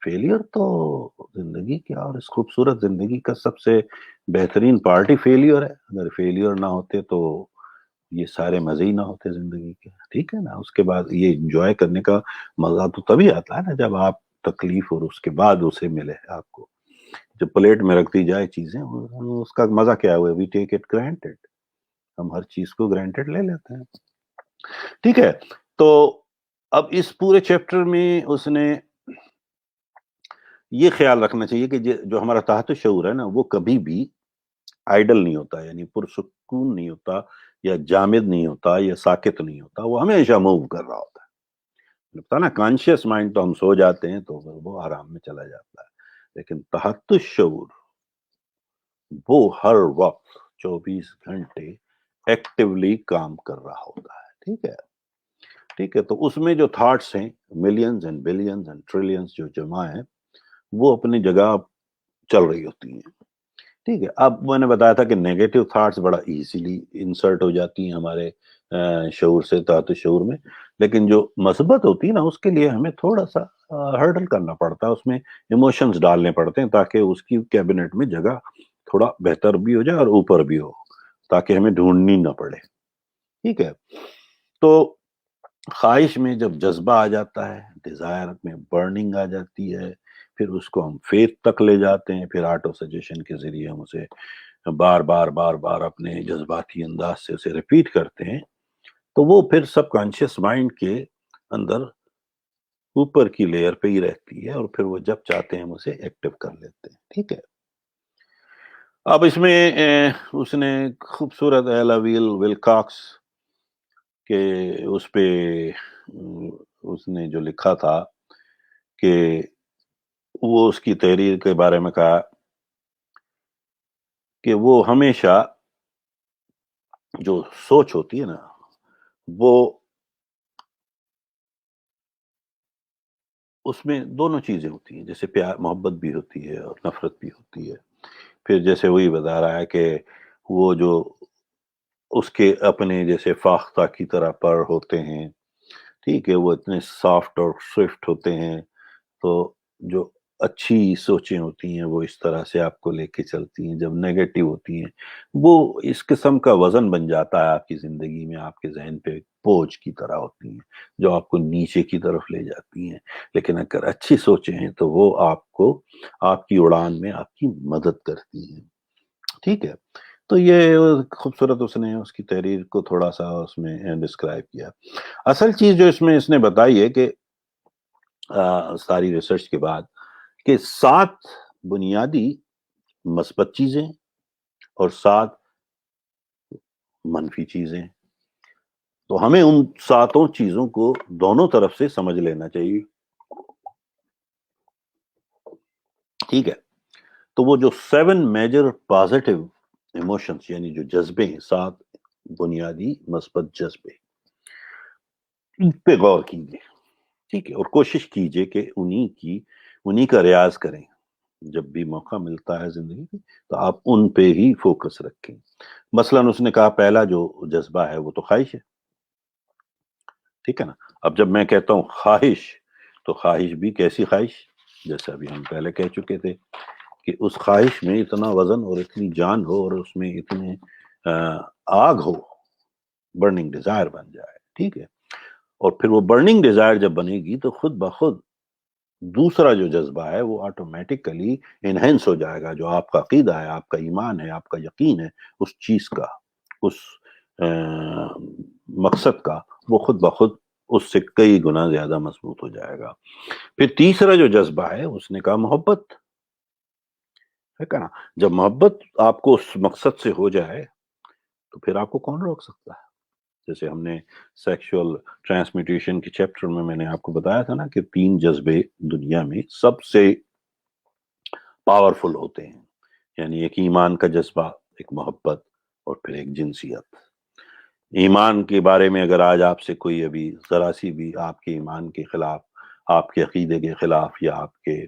فیلئر تو زندگی کی اور اس خوبصورت زندگی کا سب سے بہترین پارٹ ہی فیلئر ہے. اگر فیلئر نہ ہوتے تو یہ سارے مزے ہی نہ ہوتے زندگی کے. ٹھیک ہے نا. اس کے بعد یہ انجوائے کرنے کا مزہ تو تبھی آتا ہے نا جب آپ تکلیف اور اس کے بعد اسے ملے آپ کو. جب پلیٹ میں رکھ دی جائے چیزیں، اس کا مزہ کیا ہوا؟ وی ٹیک اٹ گرانٹیڈ. ہم ہر چیز کو گرانٹیڈ لے لیتے ہیں. ٹھیک ہے. تو اب اس پورے چیپٹر میں اس نے یہ خیال رکھنا چاہیے کہ جو ہمارا تحت شعور ہے نا، وہ کبھی بھی آئیڈل نہیں ہوتا، یعنی پرسکون نہیں ہوتا یا جامد نہیں ہوتا یا ساکت نہیں ہوتا. وہ ہمیشہ موو کر رہا ہوتا ہے. پتا نا، کانشیس مائنڈ تو ہم سو جاتے ہیں تو وہ آرام میں چلا جاتا ہے، لیکن تحت شعور وہ ہر وقت 24 گھنٹے ایکٹیولی کام کر رہا ہوتا ہے. ٹھیک ہے. ٹھیک ہے. تو اس میں جو تھاٹس ہیں، millions and billions and trillions جو جمع ہیں، وہ اپنی جگہ چل رہی ہوتی ہیں. ٹھیک ہے. اب میں نے بتایا تھا کہ نیگیٹو تھاٹس بڑا ایزیلی انسرٹ ہو جاتی ہیں ہمارے شعور سے تحت شعور میں، لیکن جو مثبت ہوتی ہے نا، اس کے لیے ہمیں تھوڑا سا ہرڈل کرنا پڑتا ہے، اس میں ایموشنز ڈالنے پڑتے ہیں تاکہ اس کی کیبنٹ میں جگہ تھوڑا بہتر بھی ہو جائے اور اوپر بھی ہو، تاکہ ہمیں ڈھونڈنی نہ پڑے. ٹھیک ہے. تو خواہش میں جب جذبہ آ جاتا ہے، ڈیزائر میں برننگ آ جاتی ہے، پھر اس کو ہم فیتھ تک لے جاتے ہیں، پھر آٹو سجیشن کے ذریعے ہم اسے بار بار بار بار اپنے جذباتی انداز سے اسے ریپیٹ کرتے ہیں. تو وہ پھر سب کانشیس مائنڈ کے اندر اوپر کی لیئر پہ ہی رہتی ہے، اور پھر وہ جب چاہتے ہیں ہم اسے ایکٹیو کر لیتے ہیں. ٹھیک ہے. اب اس میں اس نے خوبصورت ایلا ولکاکس کہ اس پہ اس نے جو لکھا تھا کہ وہ اس کی تحریر کے بارے میں کہا کہ وہ ہمیشہ جو سوچ ہوتی ہے نا، وہ اس میں دونوں چیزیں ہوتی ہیں، جیسے پیار محبت بھی ہوتی ہے اور نفرت بھی ہوتی ہے. پھر جیسے وہی بتا رہا ہے کہ وہ جو اس کے اپنے جیسے فاختہ کی طرح پر ہوتے ہیں. ٹھیک ہے. وہ اتنے سافٹ اور سوئفٹ ہوتے ہیں. تو جو اچھی سوچیں ہوتی ہیں وہ اس طرح سے آپ کو لے کے چلتی ہیں، جب نیگیٹو ہوتی ہیں وہ اس قسم کا وزن بن جاتا ہے آپ کی زندگی میں، آپ کے ذہن پہ بوجھ کی طرح ہوتی ہیں جو آپ کو نیچے کی طرف لے جاتی ہیں. لیکن اگر اچھی سوچیں ہیں تو وہ آپ کو آپ کی اڑان میں آپ کی مدد کرتی ہیں. ٹھیک ہے. تو یہ خوبصورت اس نے اس کی تحریر کو تھوڑا سا اس میں ڈسکرائب کیا. اصل چیز جو اس نے بتائی ہے کہ ساری ریسرچ کے بعد، کہ 7 بنیادی مثبت چیزیں اور 7 منفی چیزیں. تو ہمیں ان 7 چیزوں کو دونوں طرف سے سمجھ لینا چاہیے. ٹھیک ہے. تو وہ جو 7 میجر پازیٹیو ایموشنز، یعنی جو جذبے ہیں، 7 بنیادی مثبت جذبے، ان پہ غور کیجیے. ٹھیک ہے. اور کوشش کیجیے کہ انہی کا ریاض کریں. جب بھی موقع ملتا ہے زندگی میں تو آپ ان پہ ہی فوکس رکھیں. مثلا اس نے کہا پہلا جو جذبہ ہے وہ تو خواہش ہے. ٹھیک ہے نا. اب جب میں کہتا ہوں خواہش، تو خواہش بھی کیسی خواہش؟ جیسے ابھی ہم پہلے کہہ چکے تھے کہ اس خواہش میں اتنا وزن اور اتنی جان ہو اور اس میں اتنے آگ ہو، برننگ ڈیزائر بن جائے. ٹھیک ہے. اور پھر وہ برننگ ڈیزائر جب بنے گی تو خود بخود دوسرا جو جذبہ ہے وہ آٹومیٹکلی انہینس ہو جائے گا. جو آپ کا عقیدہ ہے، آپ کا ایمان ہے، آپ کا یقین ہے اس چیز کا، اس مقصد کا، وہ خود بخود اس سے کئی گنا زیادہ مضبوط ہو جائے گا. پھر تیسرا جو جذبہ ہے اس نے کہا محبت ہے نا. جب محبت آپ کو اس مقصد سے ہو جائے تو پھر آپ کو کون روک سکتا ہے؟ جیسے ہم نے سیکشول ٹرانسمیٹیشن کے چیپٹر میں نے آپ کو بتایا تھا نا کہ 3 جذبے دنیا میں سب سے پاورفل ہوتے ہیں. یعنی ایک ایمان کا جذبہ، ایک محبت، اور پھر ایک جنسیت. ایمان کے بارے میں اگر آج آپ سے کوئی ابھی ذرا سی بھی آپ کے ایمان کے خلاف، آپ کے عقیدے کے خلاف یا آپ کے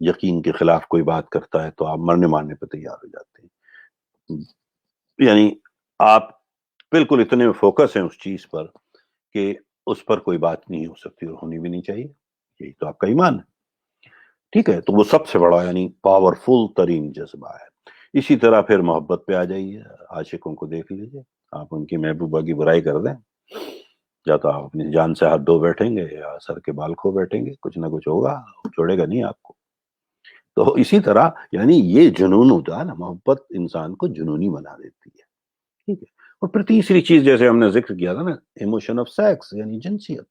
یقین کے خلاف کوئی بات کرتا ہے تو آپ مرنے مارنے پہ تیار ہو جاتے ہیں. یعنی آپ بالکل اتنے فوکس ہیں اس چیز پر کہ اس پر کوئی بات نہیں ہو سکتی اور ہونی بھی نہیں چاہیے. یہی تو آپ کا ایمان ہے. ٹھیک ہے، تو وہ سب سے بڑا یعنی پاورفل ترین جذبہ ہے. اسی طرح پھر محبت پہ آ جائیے. عاشقوں کو دیکھ لیجیے، آپ ان کی محبوبہ کی برائی کر دیں، یا تو آپ اپنی جان سے ہاتھ دھو بیٹھیں گے یا سر کے بال کھو بیٹھیں گے، کچھ نہ کچھ ہوگا، چھوڑے گا نہیں آپ کو. تو اسی طرح یعنی یہ جنون ہوتا ہے نا، محبت انسان کو جنونی بنا دیتی ہے. ٹھیک ہے. اور پھر تیسری چیز جیسے ہم نے ذکر کیا تھا نا، ایموشن آف سیکس یعنی جنسیت.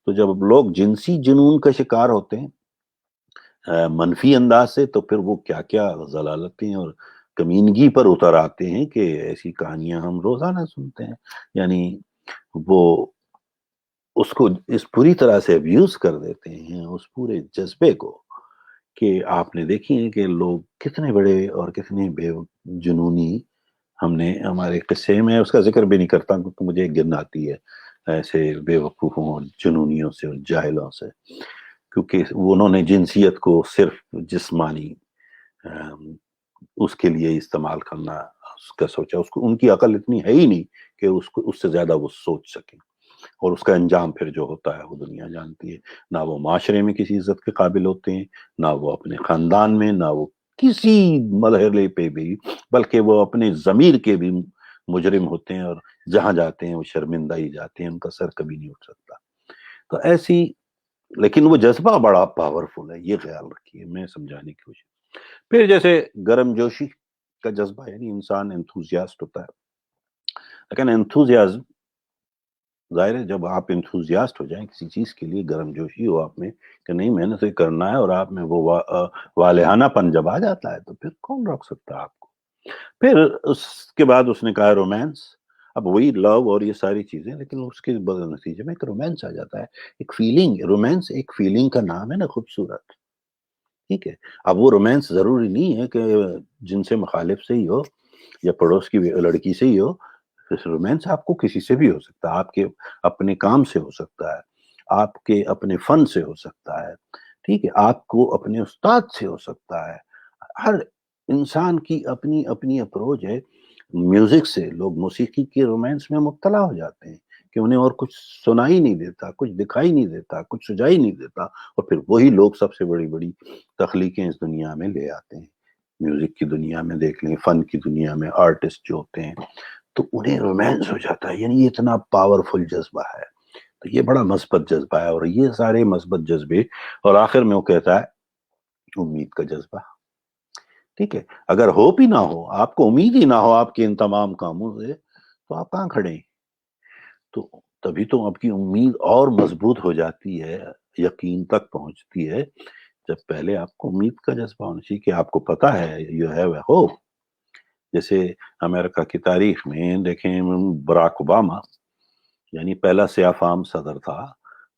تو جب لوگ جنسی جنون کا شکار ہوتے ہیں منفی انداز سے، تو پھر وہ کیا کیا ضلالتیں اور کمینگی پر اتر آتے ہیں کہ ایسی کہانیاں ہم روزانہ سنتے ہیں. یعنی وہ اس کو اس پوری طرح سے ابیوز کر دیتے ہیں اس پورے جذبے کو کہ آپ نے دیکھی ہیں کہ لوگ کتنے بڑے اور کتنے بے جنونی. ہم نے ہمارے قصے میں اس کا ذکر بھی نہیں کرتا کیونکہ مجھے گن آتی ہے ایسے بے وقوفوں اور جنونیوں سے اور جاہلوں سے، کیونکہ انہوں نے جنسیت کو صرف جسمانی اس کے لیے استعمال کرنا اس کا سوچا. اس کو ان کی عقل اتنی ہے ہی نہیں کہ اس کو اس سے زیادہ وہ سوچ سکیں. اور اس کا انجام پھر جو ہوتا ہے وہ دنیا جانتی ہے. نہ وہ معاشرے میں کسی عزت کے قابل ہوتے ہیں، نہ وہ اپنے خاندان میں، نہ وہ کسی مرحلے پہ بھی، بلکہ وہ اپنے ضمیر کے بھی مجرم ہوتے ہیں اور جہاں جاتے ہیں وہ شرمندہ ہی جاتے ہیں، ان کا سر کبھی نہیں اٹھ سکتا. تو ایسی، لیکن وہ جذبہ بڑا پاورفل ہے، یہ خیال رکھیے، میں سمجھانے کی کوشش. پھر جیسے گرم جوشی کا جذبہ، یعنی انسان انتھوزیاسٹ ہوتا ہے. لیکن انتھوزیازم ظاہر ہے جب آپ انتھوزیاسٹ ہو جائیں کسی چیز کے لیے، گرم جوشی ہو آپ میں کہ نہیں میں نے تو یہ کرنا ہے، اور آپ میں وہ والہانہ پن جب آ جاتا ہے تو پھر کون روک سکتا ہے آپ کو. پھر اس کے بعد اس نے کہا رومانس. اب وہی لو اور یہ ساری چیزیں، لیکن اس کے نتیجے میں ایک رومانس آ جاتا ہے، ایک فیلنگ. رومانس ایک فیلنگ کا نام ہے نا، خوبصورت. ٹھیک ہے. اب وہ رومانس ضروری نہیں ہے کہ جن سے مخالف سے ہی ہو یا پڑوس کی لڑکی سے ہی ہو. رومانس آپ کو کسی سے بھی ہو سکتا ہے، آپ کے اپنے کام سے ہو سکتا ہے، آپ کے اپنے فن سے ہو سکتا ہے. ٹھیک ہے. آپ کو اپنے استاد سے ہو سکتا ہے. ہر انسان کی اپنی اپنی اپروچ ہے. میوزک سے لوگ موسیقی کے رومانس میں مبتلا ہو جاتے ہیں کہ انہیں اور کچھ سنائی نہیں دیتا، کچھ دکھائی نہیں دیتا، کچھ سجائی نہیں دیتا، اور پھر وہی لوگ سب سے بڑی بڑی تخلیقیں اس دنیا میں لے آتے ہیں. میوزک کی دنیا میں دیکھ لیں، فن کی دنیا میں آرٹسٹ جو ہوتے ہیں تو انہیں رومانس ہو جاتا ہے. یعنی یہ اتنا پاورفل جذبہ ہے. تو یہ بڑا مثبت جذبہ ہے. اور یہ سارے مثبت جذبے، اور آخر میں وہ کہتا ہے امید کا جذبہ. ٹھیک ہے. اگر ہوپ ہی نہ ہو، آپ کو امید ہی نہ ہو آپ کے ان تمام کاموں سے، تو آپ کہاں کھڑے ہیں؟ تو تبھی تو آپ کی امید اور مضبوط ہو جاتی ہے، یقین تک پہنچتی ہے، جب پہلے آپ کو امید کا جذبہ ہونا چاہیے کہ آپ کو پتا ہے یو ہیو اے ہوپ. جیسے امریکہ کی تاریخ میں دیکھیں، براک اوباما یعنی پہلا سیاہ فام صدر تھا.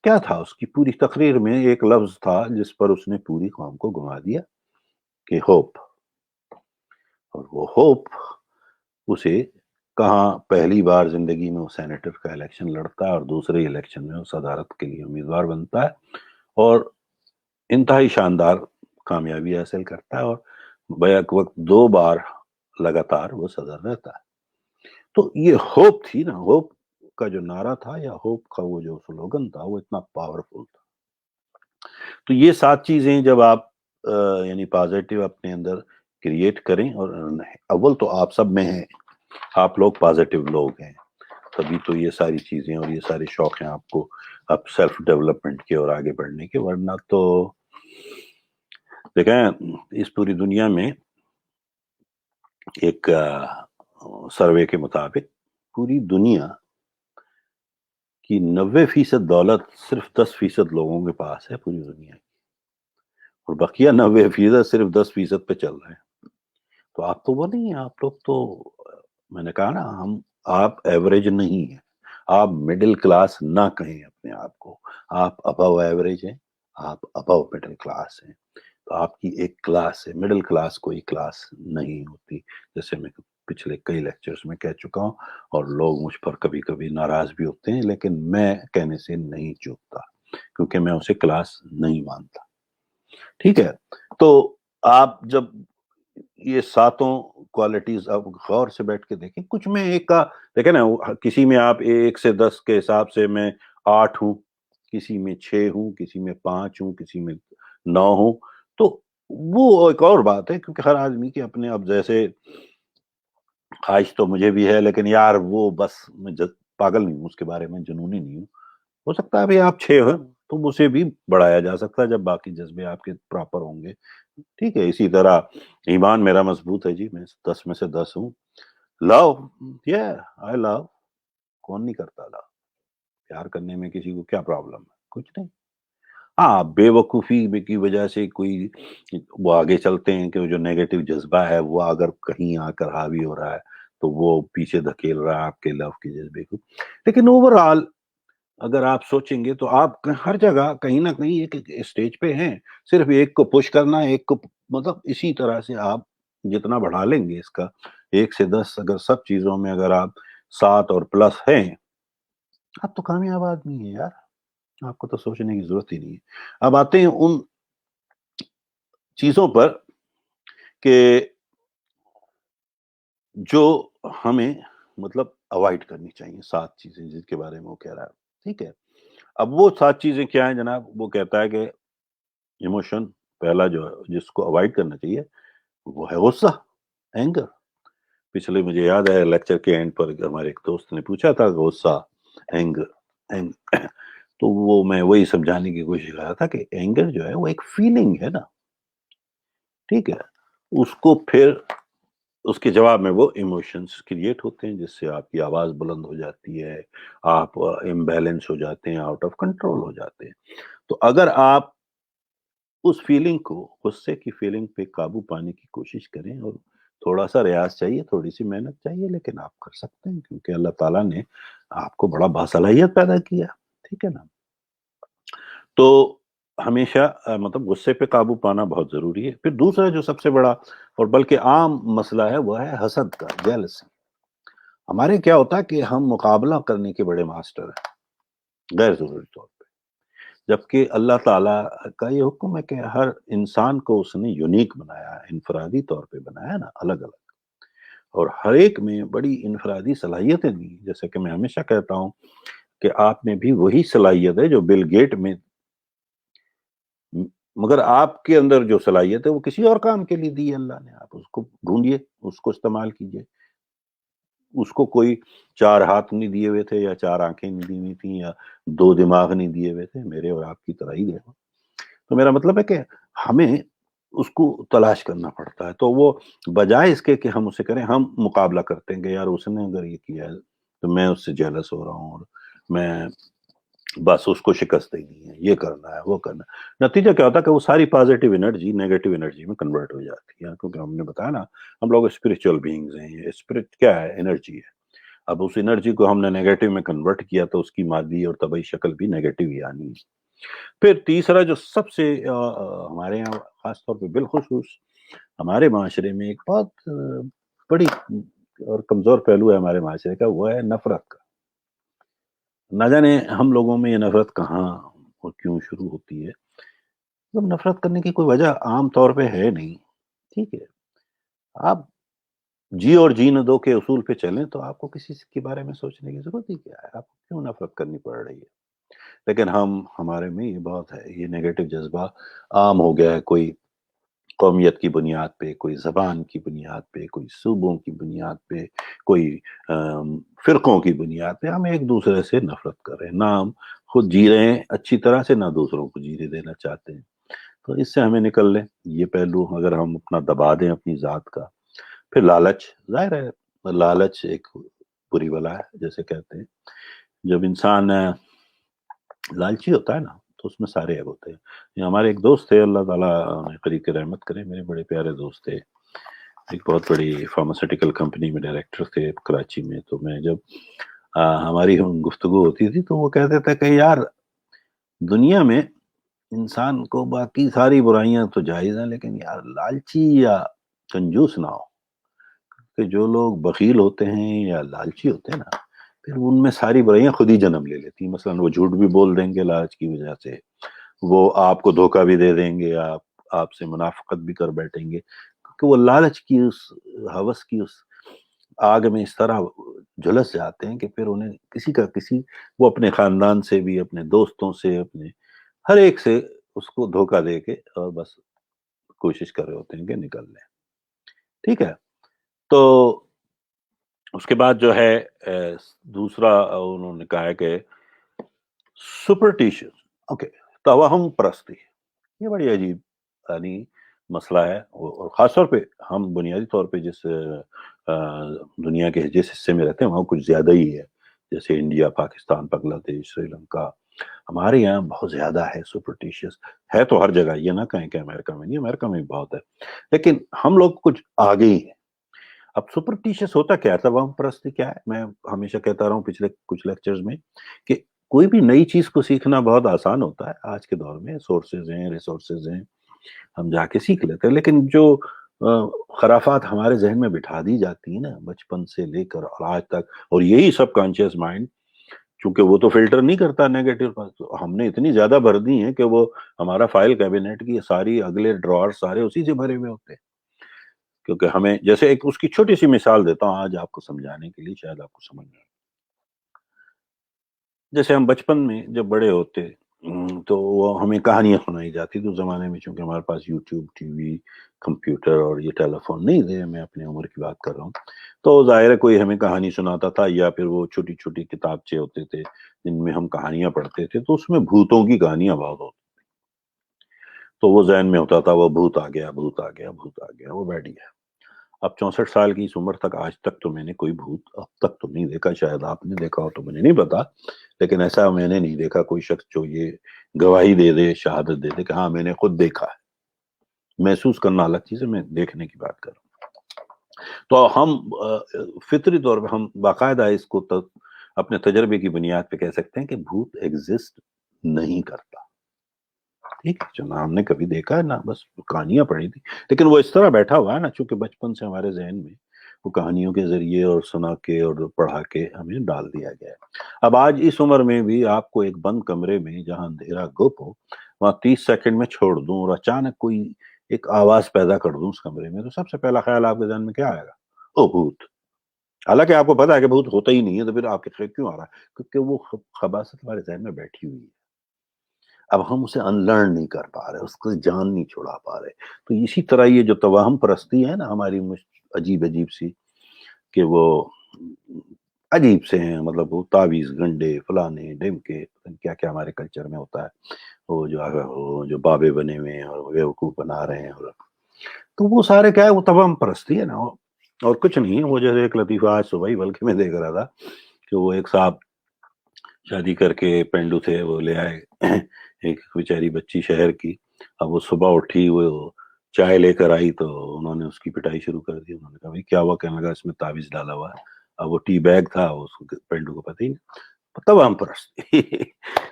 کیا تھا اس کی پوری تقریر میں؟ ایک لفظ تھا جس پر اس نے پوری قوم کو گھما دیا کہ ہوپ. اور وہ ہوپ اسے کہاں پہلی بار زندگی میں وہ سینیٹر کا الیکشن لڑتا ہے اور دوسرے الیکشن میں وہ صدارت کے لیے امیدوار بنتا ہے اور انتہائی شاندار کامیابی حاصل کرتا ہے اور بیک وقت 2 بار لگاتار وہ صدر رہتا ہے. تو یہ ہوپ تھی نا، ہوپ کا جو نعرہ تھا یا ہوپ کا وہ جو سلوگن تھا وہ اتنا پاورفل تھا. تو یہ 7 چیزیں جب آپ یعنی پازیٹیو اپنے اندر کریٹ کریں، اور اول تو آپ سب میں ہیں، آپ لوگ پازیٹیو لوگ ہیں، تبھی تو یہ ساری چیزیں اور یہ سارے شوق ہیں آپ کو اب سیلف ڈیولپمنٹ کے اور آگے بڑھنے کے. ورنہ تو دیکھیں اس پوری دنیا میں ایک سروے کے مطابق پوری دنیا کی 90% دولت صرف 10% لوگوں کے پاس ہے پوری دنیا کی، اور بقیہ 90% صرف 10% پہ چل رہے ہیں. تو آپ تو وہ نہیں ہیں، آپ لوگ تو، میں نے کہا نا، آپ ایوریج نہیں ہیں، آپ مڈل کلاس نہ کہیں اپنے آپ کو، آپ ابو ایوریج ہیں، آپ ابو مڈل کلاس ہیں. تو آپ کی ایک کلاس ہے، مڈل کلاس کوئی کلاس نہیں ہوتی، جیسے میں پچھلے کئی لیکچرز میں کہہ چکا ہوں، اور لوگ مجھ پر کبھی کبھی ناراض بھی ہوتے ہیں، لیکن میں کہنے سے نہیں چوکتا کیونکہ میں اسے کلاس نہیں مانتا. ٹھیک ہے، تو آپ جب یہ ساتوں کوالٹیز آپ غور سے بیٹھ کے دیکھیں، کچھ میں ایک کا دیکھیں نا، کسی میں آپ 1 سے 10 کے حساب سے میں 8 ہوں، کسی میں 6 ہوں، کسی میں 5 ہوں، کسی میں 9 ہوں، تو وہ ایک اور بات ہے، کیونکہ ہر آدمی کے اپنے، اب جیسے خواہش تو مجھے بھی ہے، لیکن یار وہ بس میں پاگل نہیں ہوں، اس کے بارے میں جنونی نہیں ہوں. ہو سکتا ہے ابھی آپ 6 ہو تو اسے بھی بڑھایا جا سکتا ہے جب باقی جذبے آپ کے پراپر ہوں گے. ٹھیک ہے، اسی طرح ایمان میرا مضبوط ہے جی، میں 10 میں سے 10 ہوں. لو، آئی لو، کون نہیں کرتا لو؟ پیار کرنے میں کسی کو کیا پرابلم ہے؟ کچھ نہیں. ہاں، بے وقوفی کی وجہ سے کوئی وہ آگے چلتے ہیں کہ جو نیگیٹو جذبہ ہے وہ اگر کہیں آ کر حاوی ہو رہا ہے تو وہ پیچھے دھکیل رہا ہے آپ کے لو کے جذبے کو. لیکن اوور آل اگر آپ سوچیں گے تو آپ ہر جگہ کہیں نہ کہیں ایک اسٹیج پہ ہیں، صرف ایک کو پش کرنا، ایک کو، مطلب اسی طرح سے آپ جتنا بڑھا لیں گے اس کا 1 سے 10، اگر سب چیزوں میں اگر آپ 7 اور پلس ہیں، آپ تو کامیاب آدمی ہیں یار، آپ کو تو سوچنے کی ضرورت ہی نہیں ہے. اب آتے ہیں ان چیزوں پر کہ جو ہمیں مطلب اوائڈ کرنی چاہیے، 7 چیزیں جن کے بارے میں وہ کہہ رہا ہے. ٹھیک ہے، اب وہ 7 چیزیں کیا ہیں جناب؟ وہ کہتا ہے کہ ایموشن پہلا جو ہے جس کو اوائڈ کرنا چاہیے وہ ہے غصہ، اینگر. پچھلے مجھے یاد ہے لیکچر کے اینڈ پر ہمارے ایک دوست نے پوچھا تھا غصہ، اینگر، تو وہ میں وہی سمجھانے کی کوشش کر رہا تھا کہ اینگر جو ہے وہ ایک فیلنگ ہے نا. ٹھیک ہے، اس کو پھر اس کے جواب میں وہ ایموشنز کریٹ ہوتے ہیں جس سے آپ کی آواز بلند ہو جاتی ہے، آپ امبیلنس ہو جاتے ہیں، آؤٹ آف کنٹرول ہو جاتے ہیں. تو اگر آپ اس فیلنگ کو، غصے کی فیلنگ پہ قابو پانے کی کوشش کریں، اور تھوڑا سا ریاض چاہیے، تھوڑی سی محنت چاہیے، لیکن آپ کر سکتے ہیں کیونکہ اللہ تعالیٰ نے آپ کو بڑا باصلاحیت پیدا کیا. ٹھیک ہے نا. تو ہمیشہ مطلب غصے پہ قابو پانا بہت ضروری ہے. پھر دوسرا جو سب سے بڑا اور بلکہ عام مسئلہ ہے وہ ہے حسد کا، جیلسی. ہمارے کیا ہوتا ہے کہ ہم مقابلہ کرنے کے بڑے ماسٹر ہیں غیر ضروری طور پہ، جبکہ اللہ تعالیٰ کا یہ حکم ہے کہ ہر انسان کو اس نے یونیک بنایا ہے، انفرادی طور پہ بنایا ہے نا، الگ الگ، اور ہر ایک میں بڑی انفرادی صلاحیتیں دی. جیسے کہ میں ہمیشہ کہتا ہوں کہ آپ میں بھی وہی صلاحیت ہے جو بل گیٹ میں، مگر آپ کے اندر جو صلاحیت ہے وہ کسی اور کام کے لیے دی ہے اللہ نے. آپ اس کو ڈھونڈیے، اس کو استعمال کیجیے. اس کو کوئی 4 ہاتھ نہیں دیے ہوئے تھے، یا 4 آنکھیں نہیں دی ہوئی تھیں، یا 2 دماغ نہیں دیے ہوئے تھے، میرے اور آپ کی طرح ہی ہے. تو میرا مطلب ہے کہ ہمیں اس کو تلاش کرنا پڑتا ہے. تو وہ بجائے اس کے کہ ہم اسے کریں، ہم مقابلہ کرتے ہیں کہ یار اس نے اگر یہ کیا ہے تو میں اس سے جیلس ہو رہا ہوں، اور میں بس اس کو شکست دینی ہے، یہ کرنا ہے، وہ کرنا ہے. نتیجہ کیا ہوتا ہے کہ وہ ساری پازیٹیو انرجی نیگیٹو انرجی میں کنورٹ ہو جاتی ہے. کیونکہ ہم نے بتایا نا، ہم لوگ اسپرچل بینگز ہیں. یہ اسپرٹ کیا ہے؟ انرجی ہے. اب اس انرجی کو ہم نے نیگیٹو میں کنورٹ کیا تو اس کی مادی اور طبعی شکل بھی نیگیٹو ہی آنی ہے. پھر تیسرا جو سب سے ہمارے یہاں خاص طور پہ بالخصوص ہمارے معاشرے میں ایک بہت بڑی اور کمزور پہلو ہے ہمارے معاشرے کا، وہ ہے نفرت کا. نہ جانے ہم لوگوں میں یہ نفرت کہاں اور کیوں شروع ہوتی ہے. مطلب نفرت کرنے کی کوئی وجہ عام طور پہ ہے نہیں. ٹھیک ہے، آپ جی اور جی نہ دو کے اصول پہ چلیں تو آپ کو کسی کے بارے میں سوچنے کی ضرورت ہی کیا ہے؟ آپ کو کیوں نفرت کرنی پڑ رہی ہے؟ لیکن ہمارے میں یہ بہت ہے، یہ نیگیٹو جذبہ عام ہو گیا ہے. کوئی قومیت کی بنیاد پہ، کوئی زبان کی بنیاد پہ، کوئی صوبوں کی بنیاد پہ، کوئی فرقوں کی بنیاد پہ ہم ایک دوسرے سے نفرت کر رہے ہیں. نہ ہم خود جی رہے ہیں اچھی طرح سے، نہ دوسروں کو جینے دینا چاہتے ہیں. تو اس سے ہمیں نکل لیں یہ پہلو اگر ہم اپنا دبا دیں اپنی ذات کا. پھر لالچ، ظاہر ہے لالچ ایک بری بلا ہے جیسے کہتے ہیں. جب انسان لالچی ہوتا ہے نا تو اس میں سارے عیب ہوتے ہیں. یہ ہمارے ایک دوست تھے، اللہ تعالیٰ نے قریب رحمت کرے، میرے بڑے پیارے دوست تھے، ایک بہت بڑی فارماسیوٹیکل کمپنی میں ڈائریکٹر تھے کراچی میں. تو میں جب ہماری گفتگو ہوتی تھی تو وہ کہتے تھے کہ یار دنیا میں انسان کو باقی ساری برائیاں تو جائز ہیں لیکن یار لالچی یا کنجوس نہ ہو. کہ جو لوگ بخیل ہوتے ہیں یا لالچی ہوتے ہیں نا پھر ان میں ساری برائیاں خود ہی جنم لے لیتی ہیں. مثلا وہ جھوٹ بھی بول دیں گے لالچ کی وجہ سے، وہ آپ کو دھوکہ بھی دے دیں گے، آپ سے منافقت بھی کر بیٹھیں گے، کہ وہ لالچ کی اس ہوس کی اس آگ میں اس طرح جھلس جاتے ہیں کہ پھر انہیں کسی وہ اپنے خاندان سے بھی، اپنے دوستوں سے، اپنے ہر ایک سے اس کو دھوکہ دے کے اور بس کوشش کر رہے ہوتے ہیں کہ نکل لیں. ٹھیک ہے. تو اس کے بعد جو ہے دوسرا انہوں نے کہا ہے کہ سپرٹیشن، اوکے، توہم پرستی. یہ بڑی عجیب یعنی مسئلہ ہے، اور خاص طور پہ ہم بنیادی طور پہ جس دنیا کے جس حصے میں رہتے ہیں وہاں کچھ زیادہ ہی ہے، جیسے انڈیا، پاکستان، بنگلہ دیش، سری لنکا. ہمارے یہاں بہت زیادہ ہے سپرٹیشیس. ہے تو ہر جگہ، یہ نہ کہیں کہ امریکہ میں نہیں، امریکہ میں بھی بہت ہے، لیکن ہم لوگ کچھ آگے ہی ہیں. اب سپرٹیشیس ہوتا کیا ہے، توہم پرستی کیا ہے؟ میں ہمیشہ کہتا رہا ہوں پچھلے کچھ لیکچرز میں کہ کوئی بھی نئی چیز کو سیکھنا بہت آسان ہوتا ہے آج کے دور میں. سورسز ہیں، ریسورسز ہیں، ہم جا کے سیکھ لیتے ہیں. لیکن جو خرافات ہمارے ذہن میں بٹھا دی جاتی ہیں نا بچپن سے لے کر اور آج تک، اور یہی سب کانشیس مائنڈ چونکہ وہ تو فلٹر نہیں کرتا نیگیٹو، ہم نے اتنی زیادہ بھر دی ہیں کہ وہ ہمارا فائل کیبنیٹ کی ساری اگلے ڈراور سارے اسی سے بھرے ہوئے ہوتے ہیں. کیونکہ ہمیں جیسے ایک اس کی چھوٹی سی مثال دیتا ہوں آج آپ کو سمجھانے کے لیے، شاید آپ کو سمجھ میں آئے. جیسے ہم بچپن میں جب بڑے ہوتے تو وہ ہمیں کہانیاں سنائی جاتی تھی. اس زمانے میں چونکہ ہمارے پاس یوٹیوب، ٹی وی، کمپیوٹر اور یہ ٹیلی فون نہیں تھے، میں اپنے عمر کی بات کر رہا ہوں، تو ظاہر ہے کوئی ہمیں کہانی سناتا تھا یا پھر وہ چھوٹی چھوٹی کتابچے ہوتے تھے جن میں ہم کہانیاں پڑھتے تھے. تو اس میں بھوتوں کی کہانیاں بہت ہوتی، تو وہ ذہن میں ہوتا تھا وہ بھوت آ گیا، بھوت آ گیا، بھوت آ گیا، وہ بیٹھ گیا. اب 64 سال کی اس عمر تک آج تک تو میں نے کوئی بھوت اب تک تو نہیں دیکھا. شاید آپ نے دیکھا ہو تو مجھے نہیں پتا، لیکن ایسا میں نے نہیں دیکھا کوئی شخص جو یہ گواہی دے دے، شہادت دے دے کہ ہاں میں نے خود دیکھا ہے. محسوس کرنا الگ چیز ہے، میں دیکھنے کی بات کر رہا ہوں. تو ہم فطری طور پہ ہم باقاعدہ اس کو اپنے تجربے کی بنیاد پہ کہہ سکتے ہیں کہ بھوت ایگزسٹ نہیں کرتا. ٹھیک ہے، نہ ہم نے کبھی دیکھا ہے نہ بس کہانیاں پڑھی تھی، لیکن وہ اس طرح بیٹھا ہوا ہے نا چونکہ بچپن سے ہمارے ذہن میں وہ کہانیوں کے ذریعے اور سنا کے اور پڑھا کے ہمیں ڈال دیا گیا ہے. اب آج اس عمر میں بھی آپ کو ایک بند کمرے میں جہاں اندھیرا گپ ہو وہاں 30 سیکنڈ میں چھوڑ دوں اور اچانک کوئی ایک آواز پیدا کر دوں اس کمرے میں، تو سب سے پہلا خیال آپ کے ذہن میں کیا آئے گا؟ او بھوت. حالانکہ آپ کو پتا ہے کہ بھوت ہوتا ہی نہیں ہے، تو پھر آپ کے خیال کیوں آ رہا ہے؟ کیونکہ وہ خباثت ہمارے ذہن میں بیٹھی ہوئی ہے. اب ہم اسے انلرن نہیں کر پا رہے، اس کو جان نہیں چھوڑا پا رہے. تو اسی طرح یہ جو توہم پرستی ہے نا ہماری عجیب عجیب سی، کہ وہ عجیب سے ہیں، مطلب وہ تعویذ، گنڈے، فلانے ڈمکے، کیا کیا ہمارے کلچر میں ہوتا ہے، وہ جو بابے بنے ہوئے ہیں اور بیوقوف بنا رہے ہیں، اور تو وہ سارے کیا ہے، وہ توہم پرستی ہے نا اور کچھ نہیں ہے. وہ جیسے ایک لطیفہ آج صبح ہی بلکہ میں دیکھ رہا تھا کہ وہ ایک صاحب شادی کر کے پینڈو تھے وہ لے آئے ایک بیچاری بچی شہر کی. اب وہ صبح اٹھی وہ چائے لے کر آئی تو انہوں نے اس کی پٹائی شروع کر دی. انہوں نے کہا بھائی کیا ہوا؟ کہنے لگا اس میں تعویذ ڈالا ہوا ہے. اب وہ ٹی بیگ تھا، اس پینڈو کو پتہ ہی نہیں. تب ہم پرستی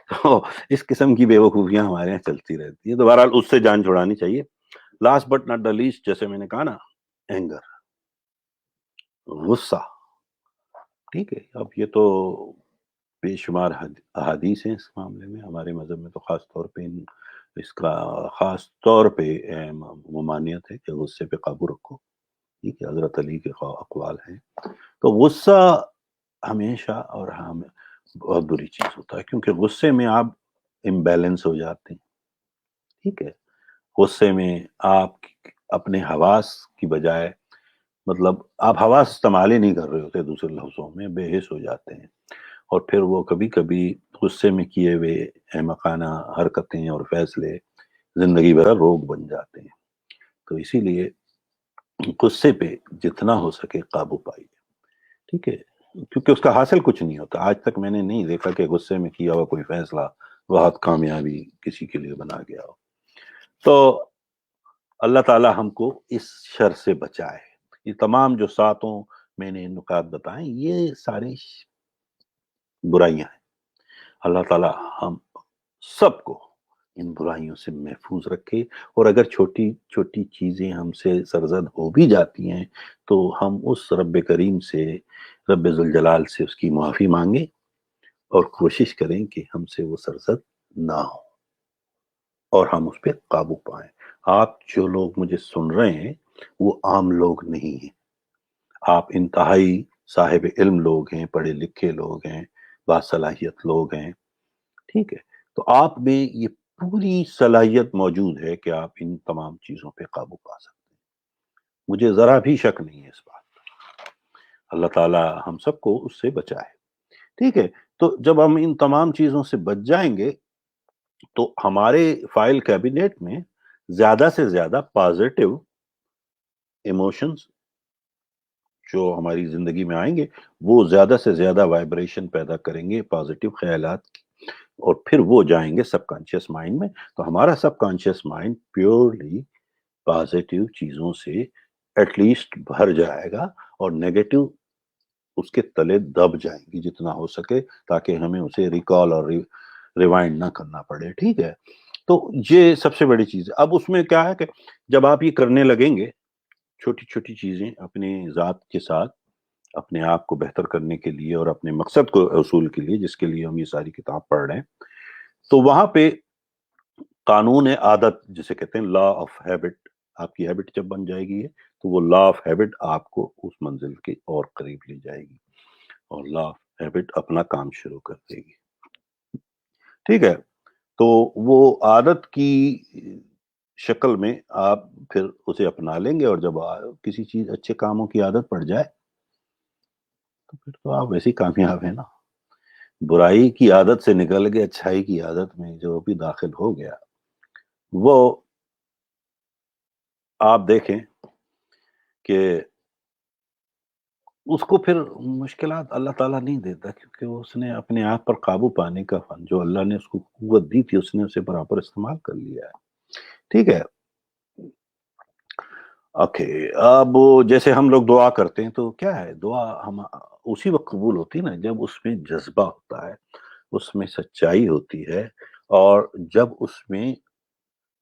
تو اس قسم کی بے وقوفیاں ہمارے یہاں چلتی رہتی ہیں. تو بہرحال اس سے جان چھڑانی چاہیے. Last but not the least, جیسے میں نے کہا نا، اینگر، غصہ. ٹھیک ہے، اب یہ تو بے شمار احادیث ہیں اس معاملے میں. ہمارے مذہب میں تو خاص طور پہ اس کا خاص طور پہ ممانعت ہے کہ غصے پہ قابو رکھو. ٹھیک ہے، حضرت علی کے اقوال ہیں. تو غصہ ہمیشہ اور ہم بہت بری چیز ہوتا ہے، کیونکہ غصے میں آپ امبیلنس ہو جاتے ہیں. ٹھیک ہے، غصے میں آپ اپنے حواس کی بجائے، مطلب آپ حواس استعمال ہی نہیں کر رہے ہوتے، دوسرے لفظوں میں بے حس ہو جاتے ہیں. اور پھر وہ کبھی کبھی غصے میں کیے ہوئے احمقانہ حرکتیں اور فیصلے زندگی بھر روگ بن جاتے ہیں۔ تو اسی لیے غصے پہ جتنا ہو سکے قابو پائیے، ٹھیک ہے، کیونکہ اس کا حاصل کچھ نہیں ہوتا۔ آج تک میں نے نہیں دیکھا کہ غصے میں کیا ہوا کوئی فیصلہ بہت کامیابی کسی کے لیے بنا گیا ہو۔ تو اللہ تعالی ہم کو اس شر سے بچائے۔ یہ تمام جو ساتوں میں نے نکات بتائیں یہ سارے برائیاں ہیں۔ اللہ تعالی ہم سب کو ان برائیوں سے محفوظ رکھے، اور اگر چھوٹی چھوٹی چیزیں ہم سے سرزد ہو بھی جاتی ہیں تو ہم اس رب کریم سے، رب ذوالجلال سے اس کی معافی مانگیں اور کوشش کریں کہ ہم سے وہ سرزد نہ ہو اور ہم اس پہ قابو پائیں۔ آپ جو لوگ مجھے سن رہے ہیں وہ عام لوگ نہیں ہیں، آپ انتہائی صاحب علم لوگ ہیں، پڑھے لکھے لوگ ہیں، باصلاحیت لوگ ہیں، ٹھیک ہے۔ تو آپ میں یہ پوری صلاحیت موجود ہے کہ آپ ان تمام چیزوں پہ قابو پا سکتے ہیں، مجھے ذرا بھی شک نہیں ہے اس بات۔ اللہ تعالی ہم سب کو اس سے بچائے، ٹھیک ہے۔ تو جب ہم ان تمام چیزوں سے بچ جائیں گے تو ہمارے فائل کیبنیٹ میں زیادہ سے زیادہ پازیٹیو ایموشنز جو ہماری زندگی میں آئیں گے وہ زیادہ سے زیادہ وائبریشن پیدا کریں گے پازیٹیو خیالات کی، اور پھر وہ جائیں گے سب کانشیس مائنڈ میں، تو ہمارا سب کانشیس مائنڈ پیورلی پازیٹیو چیزوں سے ایٹ لیسٹ بھر جائے گا، اور نیگیٹو اس کے تلے دب جائیں گی جتنا ہو سکے، تاکہ ہمیں اسے ریکال اور ریوائنڈ نہ کرنا پڑے، ٹھیک ہے۔ تو یہ سب سے بڑی چیز ہے۔ اب اس میں کیا ہے کہ جب آپ یہ کرنے لگیں گے چھوٹی چھوٹی چیزیں اپنے ذات کے ساتھ، اپنے آپ کو بہتر کرنے کے لیے اور اپنے مقصد کو حصول کے لیے جس کے لیے ہم یہ ساری کتاب پڑھ رہے ہیں، تو وہاں پہ قانون عادت جسے کہتے ہیں لا آف ہیبٹ، آپ کی ہیبٹ جب بن جائے گی تو وہ لا آف ہیبٹ آپ کو اس منزل کے اور قریب لے جائے گی، اور لا آف ہیبٹ اپنا کام شروع کر دے گی، ٹھیک ہے۔ تو وہ عادت کی شکل میں آپ پھر اسے اپنا لیں گے، اور جب کسی چیز اچھے کاموں کی عادت پڑ جائے تو پھر تو آپ ویسے ہی کامیاب ہیں نا۔ برائی کی عادت سے نکل کے اچھائی کی عادت میں جو بھی داخل ہو گیا، وہ آپ دیکھیں کہ اس کو پھر مشکلات اللہ تعالیٰ نہیں دیتا، کیونکہ اس نے اپنے آپ پر قابو پانے کا فن جو اللہ نے اس کو قوت دی تھی اس نے اسے برابر استعمال کر لیا ہے، ٹھیک ہے۔ اوکے، اب جیسے ہم لوگ دعا کرتے ہیں تو کیا ہے، دعا ہم اسی وقت قبول ہوتی ہے نا جب اس میں جذبہ ہوتا ہے، اس میں سچائی ہوتی ہے، اور جب اس میں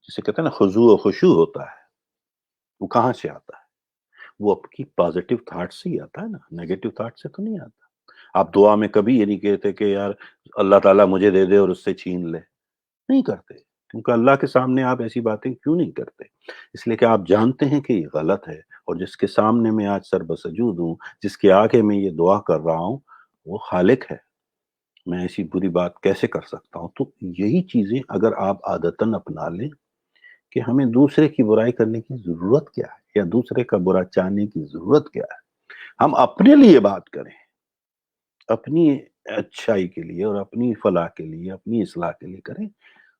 جسے کہتے ہیں نا خضوع و خشوع ہوتا ہے۔ وہ کہاں سے آتا ہے؟ وہ آپ کی پازیٹیو تھاٹ سے ہی آتا ہے نا، نیگیٹو تھاٹ سے تو نہیں آتا۔ آپ دعا میں کبھی یہ نہیں کہتے کہ یار اللہ تعالیٰ مجھے دے دے اور اس سے چھین لے، نہیں کرتے، کیونکہ اللہ کے سامنے آپ ایسی باتیں کیوں نہیں کرتے؟ اس لیے کہ آپ جانتے ہیں کہ یہ غلط ہے، اور جس کے سامنے میں آج سر بسجود ہوں، جس کے آگے میں یہ دعا کر رہا ہوں، وہ خالق ہے، میں ایسی بری بات کیسے کر سکتا ہوں؟ تو یہی چیزیں اگر آپ عادتاً اپنا لیں کہ ہمیں دوسرے کی برائی کرنے کی ضرورت کیا ہے، یا دوسرے کا برا چاہنے کی ضرورت کیا ہے، ہم اپنے لیے بات کریں، اپنی اچھائی کے لیے اور اپنی فلاح کے لیے، اپنی اصلاح کے لیے کریں،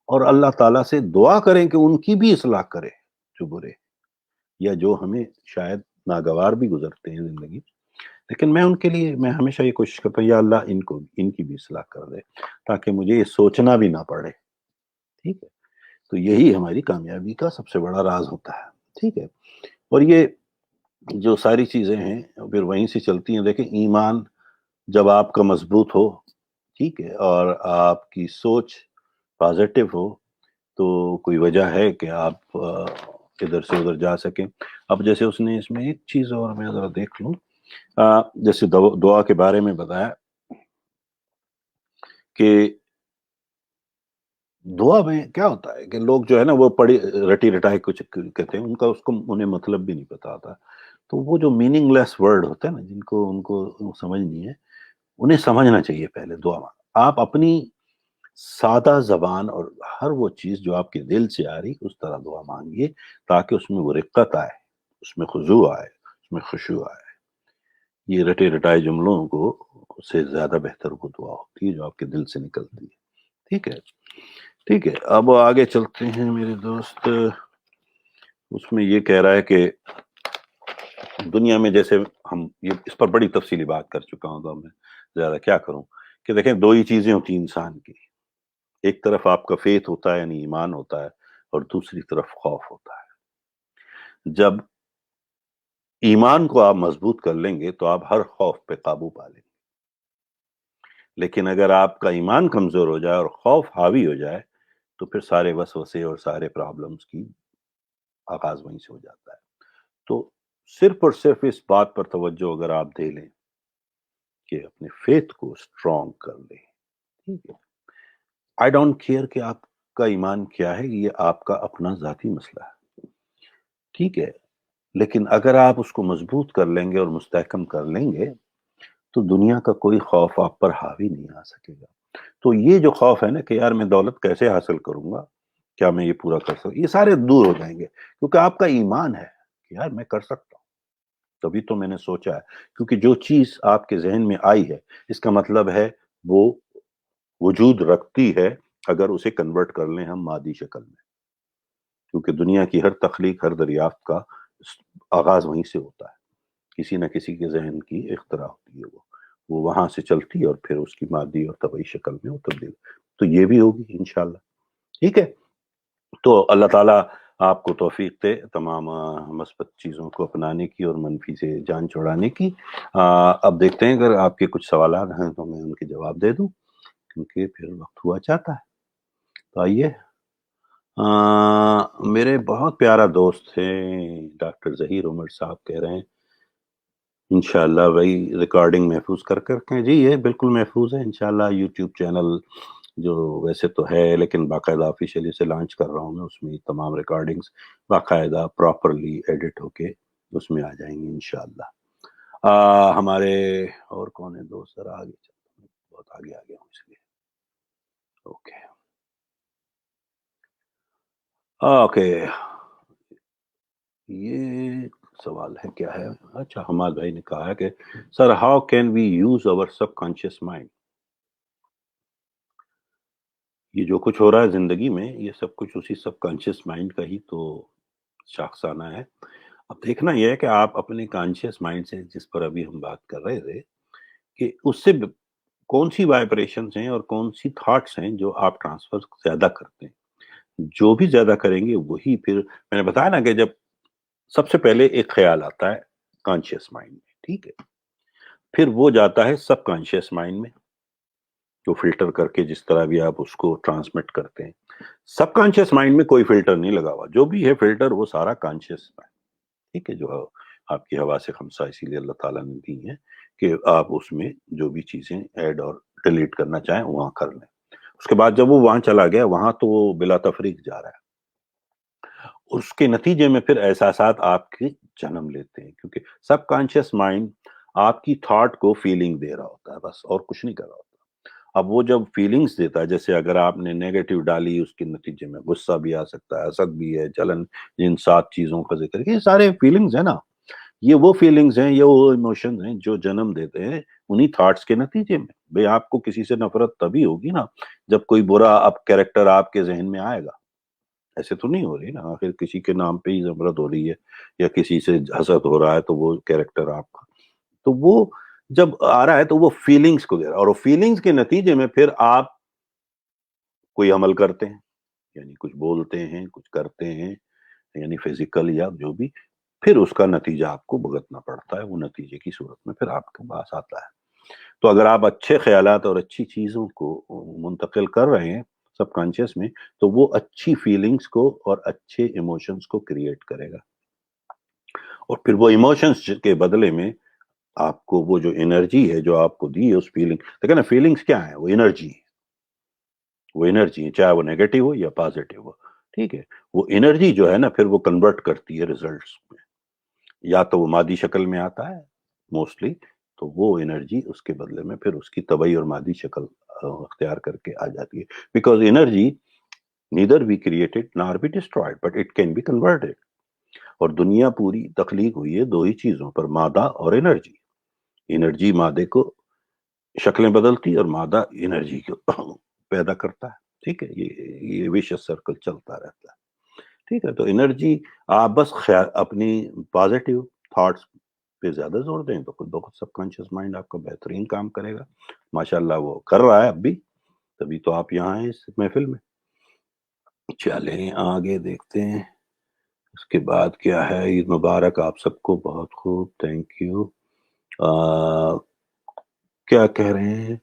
اور اللہ تعالیٰ سے دعا کریں کہ ان کی بھی اصلاح کرے جو برے یا جو ہمیں شاید ناگوار بھی گزرتے ہیں زندگی، لیکن میں ان کے لیے میں ہمیشہ یہ کوشش کرتا ہوں یا اللہ ان کی بھی اصلاح کر دے، تاکہ مجھے یہ سوچنا بھی نہ پڑے، ٹھیک ہے۔ تو یہی ہماری کامیابی کا سب سے بڑا راز ہوتا ہے، ٹھیک ہے۔ اور یہ جو ساری چیزیں ہیں پھر وہیں سے چلتی ہیں۔ دیکھیں ایمان جب آپ کا مضبوط ہو، ٹھیک ہے، اور آپ کی سوچ پازیٹیو ہو، تو کوئی وجہ ہے کہ آپ ادھر سے ادھر جا سکیں۔ اب جیسے اس نے اس میں ایک چیز اور میں ذرا دیکھ لوں، جیسے دعا کے بارے میں بتایا کہ دعا میں کیا ہوتا ہے کہ لوگ جو ہے نا وہ پڑھی رٹی رٹائی کچھ کہتے ہیں، ان کا اس کو انہیں مطلب بھی نہیں پتا آتا، تو وہ جو میننگ لیس ورڈ ہوتے ہیں نا جن کو ان کو سمجھ نہیں ہے، انہیں سمجھنا چاہیے پہلے دعا میں۔ آپ اپنی سادہ زبان اور ہر وہ چیز جو آپ کے دل سے آ رہی اس طرح دعا مانگیے، تاکہ اس میں وہ رقت آئے، اس میں خضوع آئے، اس میں خشوع آئے۔ یہ رٹے رٹائے جملوں کو سے زیادہ بہتر وہ دعا ہوتی ہے جو آپ کے دل سے نکلتی ہے، ٹھیک ہے۔ ٹھیک ہے، اب آگے چلتے ہیں میرے دوست. اس میں یہ کہہ رہا ہے کہ دنیا میں جیسے ہم یہ اس پر بڑی تفصیلی بات کر چکا ہوں تو میں زیادہ کیا کروں کہ دیکھیں دو ہی چیزیں ہوتی ہیں انسان کی. ایک طرف آپ کا فیتھ ہوتا ہے یعنی ایمان ہوتا ہے اور دوسری طرف خوف ہوتا ہے. جب ایمان کو آپ مضبوط کر لیں گے تو آپ ہر خوف پہ قابو پا لیں گے. لیکن اگر آپ کا ایمان کمزور ہو جائے اور خوف حاوی ہو جائے تو پھر سارے وسوسے اور سارے پرابلمز کی آغاز وہیں سے ہو جاتا ہے. تو صرف اور صرف اس بات پر توجہ اگر آپ دے لیں کہ اپنے فیتھ کو اسٹرانگ کر لیں. ٹھیک ہے، آئی ڈونٹ کیئر کہ آپ کا ایمان کیا ہے، یہ آپ کا اپنا ذاتی مسئلہ ہے. ٹھیک ہے، لیکن اگر آپ اس کو مضبوط کر لیں گے اور مستحکم کر لیں گے تو دنیا کا کوئی خوف آپ پر حاوی نہیں آ سکے گا. تو یہ جو خوف ہے نا کہ یار میں دولت کیسے حاصل کروں گا، کیا میں یہ پورا کر سکتا، یہ سارے دور ہو جائیں گے کیونکہ آپ کا ایمان ہے کہ یار میں کر سکتا ہوں. تبھی تو میں نے سوچا ہے، کیونکہ جو چیز آپ کے ذہن میں آئی ہے اس کا مطلب ہے وہ وجود رکھتی ہے اگر اسے کنورٹ کر لیں ہم مادی شکل میں. کیونکہ دنیا کی ہر تخلیق، ہر دریافت کا آغاز وہیں سے ہوتا ہے. کسی نہ کسی کے ذہن کی اختراع ہوتی ہے، وہ وہاں سے چلتی ہے اور پھر اس کی مادی اور طبعی شکل میں وہ تبدیل. تو یہ بھی ہوگی انشاءاللہ. ٹھیک ہے، تو اللہ تعالیٰ آپ کو توفیق دے تمام مثبت چیزوں کو اپنانے کی اور منفی سے جان چھڑانے کی. اب دیکھتے ہیں اگر آپ کے کچھ سوالات ہیں تو میں ان کے جواب دے دوں کیونکہ پھر وقت ہوا چاہتا ہے. تو آئیے، میرے بہت پیارا دوست ہیں ڈاکٹر ظہیر عمر صاحب کہہ رہے ہیں انشاءاللہ بھائی ریکارڈنگ محفوظ کر کے. جی یہ بالکل محفوظ ہے انشاءاللہ. یوٹیوب چینل جو ویسے تو ہے لیکن باقاعدہ آفیشیلی سے لانچ کر رہا ہوں میں، اس میں تمام ریکارڈنگز باقاعدہ پراپرلی ایڈٹ ہو کے اس میں آ جائیں گے انشاءاللہ. ہمارے اور کون ہے دوست، ذرا آگے چلتا ہوں، بہت آگے آ گیا ہوں اس لیے. اوکے اوکے، یہ سوال ہے کیا ہے. اچھا، حماد بھائی نے کہا ہے کہ sir how can we use our subconscious mind. یہ جو کچھ ہو رہا ہے زندگی میں یہ سب کچھ اسی سب کانشیس مائنڈ کا ہی تو شاخسانہ ہے. اب دیکھنا یہ ہے کہ آپ اپنے کانشیس مائنڈ سے، جس پر ابھی ہم بات کر رہے تھے، کہ اس سے کون سی وائبریشنز ہیں اور کون سی تھاٹس ہیں جو آپ ٹرانسفر زیادہ کرتے ہیں. جو بھی زیادہ کریں گے وہی پھر میں نے بتایا نا کہ جب سب سے پہلے ایک خیال آتا ہے کانشیس مائنڈ میں، ٹھیک ہے، پھر وہ جاتا ہے سب کانشیس مائنڈ میں جو فلٹر کر کے جس طرح بھی آپ اس کو ٹرانسمٹ کرتے ہیں. سب کانشیس مائنڈ میں کوئی فلٹر نہیں لگا ہوا، جو بھی ہے فلٹر وہ سارا کانشیس مائنڈ. ٹھیک ہے، جو آپ کی حواس خمسہ اسی لیے اللہ تعالیٰ نے دی ہیں کہ آپ اس میں جو بھی چیزیں ایڈ اور ڈیلیٹ کرنا چاہیں وہاں کر لیں. اس کے بعد جب وہ وہاں چلا گیا وہاں تو وہ بلا تفریق جا رہا ہے. اس کے نتیجے میں پھر احساسات آپ کے جنم لیتے ہیں کیونکہ سب کانشیس مائنڈ آپ کی تھاٹ کو فیلنگ دے رہا ہوتا ہے بس، اور کچھ نہیں کر رہا ہوتا. اب وہ جب فیلنگز دیتا ہے، جیسے اگر آپ نے نیگیٹو ڈالی اس کے نتیجے میں غصہ بھی آ سکتا ہے، حسد بھی ہے، جلن، جن 7 چیزوں کا ذکر ہے، یہ سارے فیلنگز ہیں نا. یہ وہ فیلنگز ہیں، یہ وہ ایموشنز ہیں جو جنم دیتے ہیں انہی تھاٹس کے نتیجے میں. بھئی آپ کو کسی سے نفرت تبھی ہوگی نا جب کوئی برا اب کیریکٹر آپ کے ذہن میں آئے گا. ایسے تو نہیں ہو رہی نا، آخر کسی کے نام پہ ہی نفرت ہو رہی ہے یا کسی سے حسد ہو رہا ہے تو وہ کیریکٹر آپ کا. تو وہ جب آ رہا ہے تو وہ فیلنگز کو دے رہا ہے اور فیلنگز کے نتیجے میں پھر آپ کوئی عمل کرتے ہیں، یعنی کچھ بولتے ہیں، کچھ کرتے ہیں، یعنی فزیکل یا جو بھی، پھر اس کا نتیجہ آپ کو بھگتنا پڑتا ہے. وہ نتیجے کی صورت میں پھر آپ کے پاس آتا ہے. تو اگر آپ اچھے خیالات اور اچھی چیزوں کو منتقل کر رہے ہیں سب کانشیس میں تو وہ اچھی فیلنگز کو اور اچھے ایموشنز کو کریٹ کرے گا. اور پھر وہ ایموشنز کے بدلے میں آپ کو وہ جو انرجی ہے جو آپ کو دی ہے اس فیلنگ، دیکھیں نا فیلنگز کیا ہے، وہ انرجی ہے. وہ انرجی ہے چاہے وہ نیگیٹو ہو یا پازیٹو ہو. ٹھیک ہے، وہ انرجی جو ہے نا پھر وہ کنورٹ کرتی ہے ریزلٹس میں. یا تو وہ مادی شکل میں آتا ہے موسٹلی، تو وہ انرجی اس کے بدلے میں پھر اس کی طبعی اور مادی شکل اختیار کر کے آ جاتی ہے. Because energy neither be created nor be destroyed but it can be converted. اور دنیا پوری تخلیق ہوئی ہے دو ہی چیزوں پر، مادہ اور انرجی. انرجی مادے کو شکلیں بدلتی اور مادہ انرجی کو پیدا کرتا ہے. ٹھیک ہے، یہ ویشس سرکل چلتا رہتا ہے. ٹھیک ہے، تو انرجی آپ بس اپنی پازیٹیو تھاٹس پہ زیادہ زور دیں تو خود بخود سب کانشیس مائنڈ آپ کا بہترین کام کرے گا. ماشاء اللہ وہ کر رہا ہے اب بھی، تبھی تو آپ یہاں ہیں اس محفل میں. چلیں آگے دیکھتے ہیں اس کے بعد کیا ہے. عید مبارک آپ سب کو، بہت خوب، تھینک یو. کیا کہہ رہے ہیں؟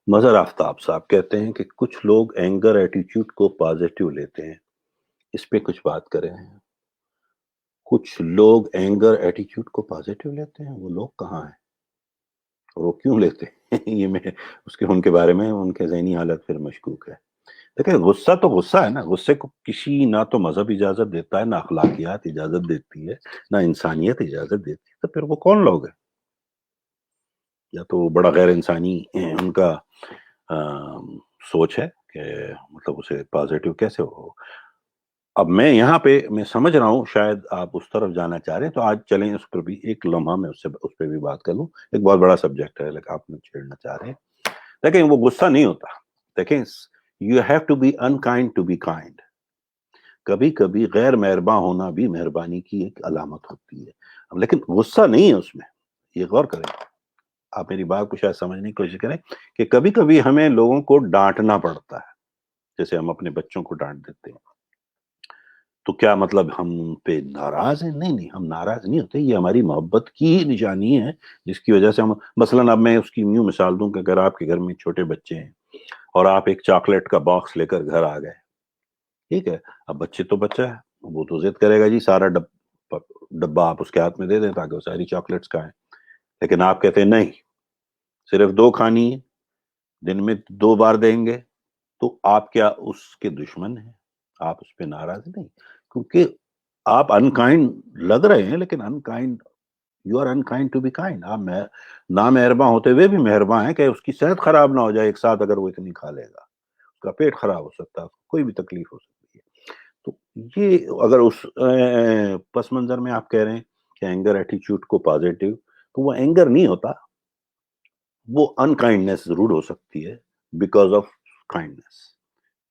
مظہر آفتاب صاحب کہتے ہیں کہ کچھ لوگ اینگر ایٹیٹیوڈ کو پازیٹیو لیتے ہیں، اس پہ کچھ بات کریں. کچھ لوگ اینگر ایٹیٹیوڈ کو پازیٹیو لیتے ہیں، وہ لوگ کہاں ہیں اور وہ کیوں لیتے ہیں؟ یہ میں ان کے بارے میں ان کے ذہنی حالت پھر مشکوک ہے. دیکھیں غصہ تو غصہ ہے نا، غصے کو کسی نہ تو مذہب اجازت دیتا ہے، نہ اخلاقیات اجازت دیتی ہے، نہ انسانیت اجازت دیتی ہے. تو پھر وہ کون لوگ ہیں؟ یا تو بڑا غیر انسانی ان کا سوچ ہے کہ مطلب اسے پازیٹیو کیسے ہو. اب میں یہاں پہ میں سمجھ رہا ہوں شاید آپ اس طرف جانا چاہ رہے ہیں، تو آج چلیں اس پر بھی ایک لمحہ میں اس پہ بھی بات کر لوں. ایک بہت بڑا سبجیکٹ ہے لیکن آپ نے چھیڑنا چاہ رہے ہیں. لیکن وہ غصہ نہیں ہوتا. دیکھیں you have to be unkind to be kind. کبھی کبھی غیر مہرباں ہونا بھی مہربانی کی ایک علامت ہوتی ہے، لیکن غصہ نہیں ہے اس میں. یہ غور کریں، آپ میری بات کو شاید سمجھنے کی کوشش کریں کہ کبھی کبھی ہمیں لوگوں کو ڈانٹنا پڑتا ہے، جیسے ہم اپنے بچوں کو ڈانٹ دیتے ہیں. تو کیا مطلب ہم ان پہ ناراض ہیں؟ نہیں، ہم ناراض نہیں ہوتے. یہ ہماری محبت کی ہی نشانی ہے جس کی وجہ سے ہم مثلاً اب میں اس کی یوں مثال دوں کہ اگر آپ کے گھر میں چھوٹے بچے ہیں اور آپ ایک چاکلیٹ کا باکس لے کر گھر آ گئے، ٹھیک ہے، اب بچے تو بچہ ہے، وہ تو ضد کرے گا جی سارا ڈبہ آپ اس کے ہاتھ میں دے دیں تاکہ وہ ساری چاکلیٹس کھائیں. لیکن آپ کہتے ہیں نہیں، صرف 2 کھانی ہے، دن میں 2 بار دیں گے. تو آپ کیا اس کے دشمن ہیں؟ آپ اس پہ ناراض نہیں، کیونکہ آپ انکائنڈ لگ رہے ہیں، لیکن unkind you are unkind to be kind. آپ نا مہرباں ہوتے ہوئے بھی مہرباں ہیں کہ اس کی صحت خراب نہ ہو جائے ایک ساتھ اگر وہ اتنی کھا لے گا. اس کا پیٹ خراب ہو سکتا ہے، کوئی بھی تکلیف ہو سکتی ہے. تو یہ اگر اس پس منظر میں آپ کہہ رہے ہیں کہ اینگر ایٹیچیوڈ کو پازیٹیو، تو وہ اینگر نہیں ہوتا، وہ انکائنڈنس ضرور ہو سکتی ہے بیکاز آف کائنڈنس،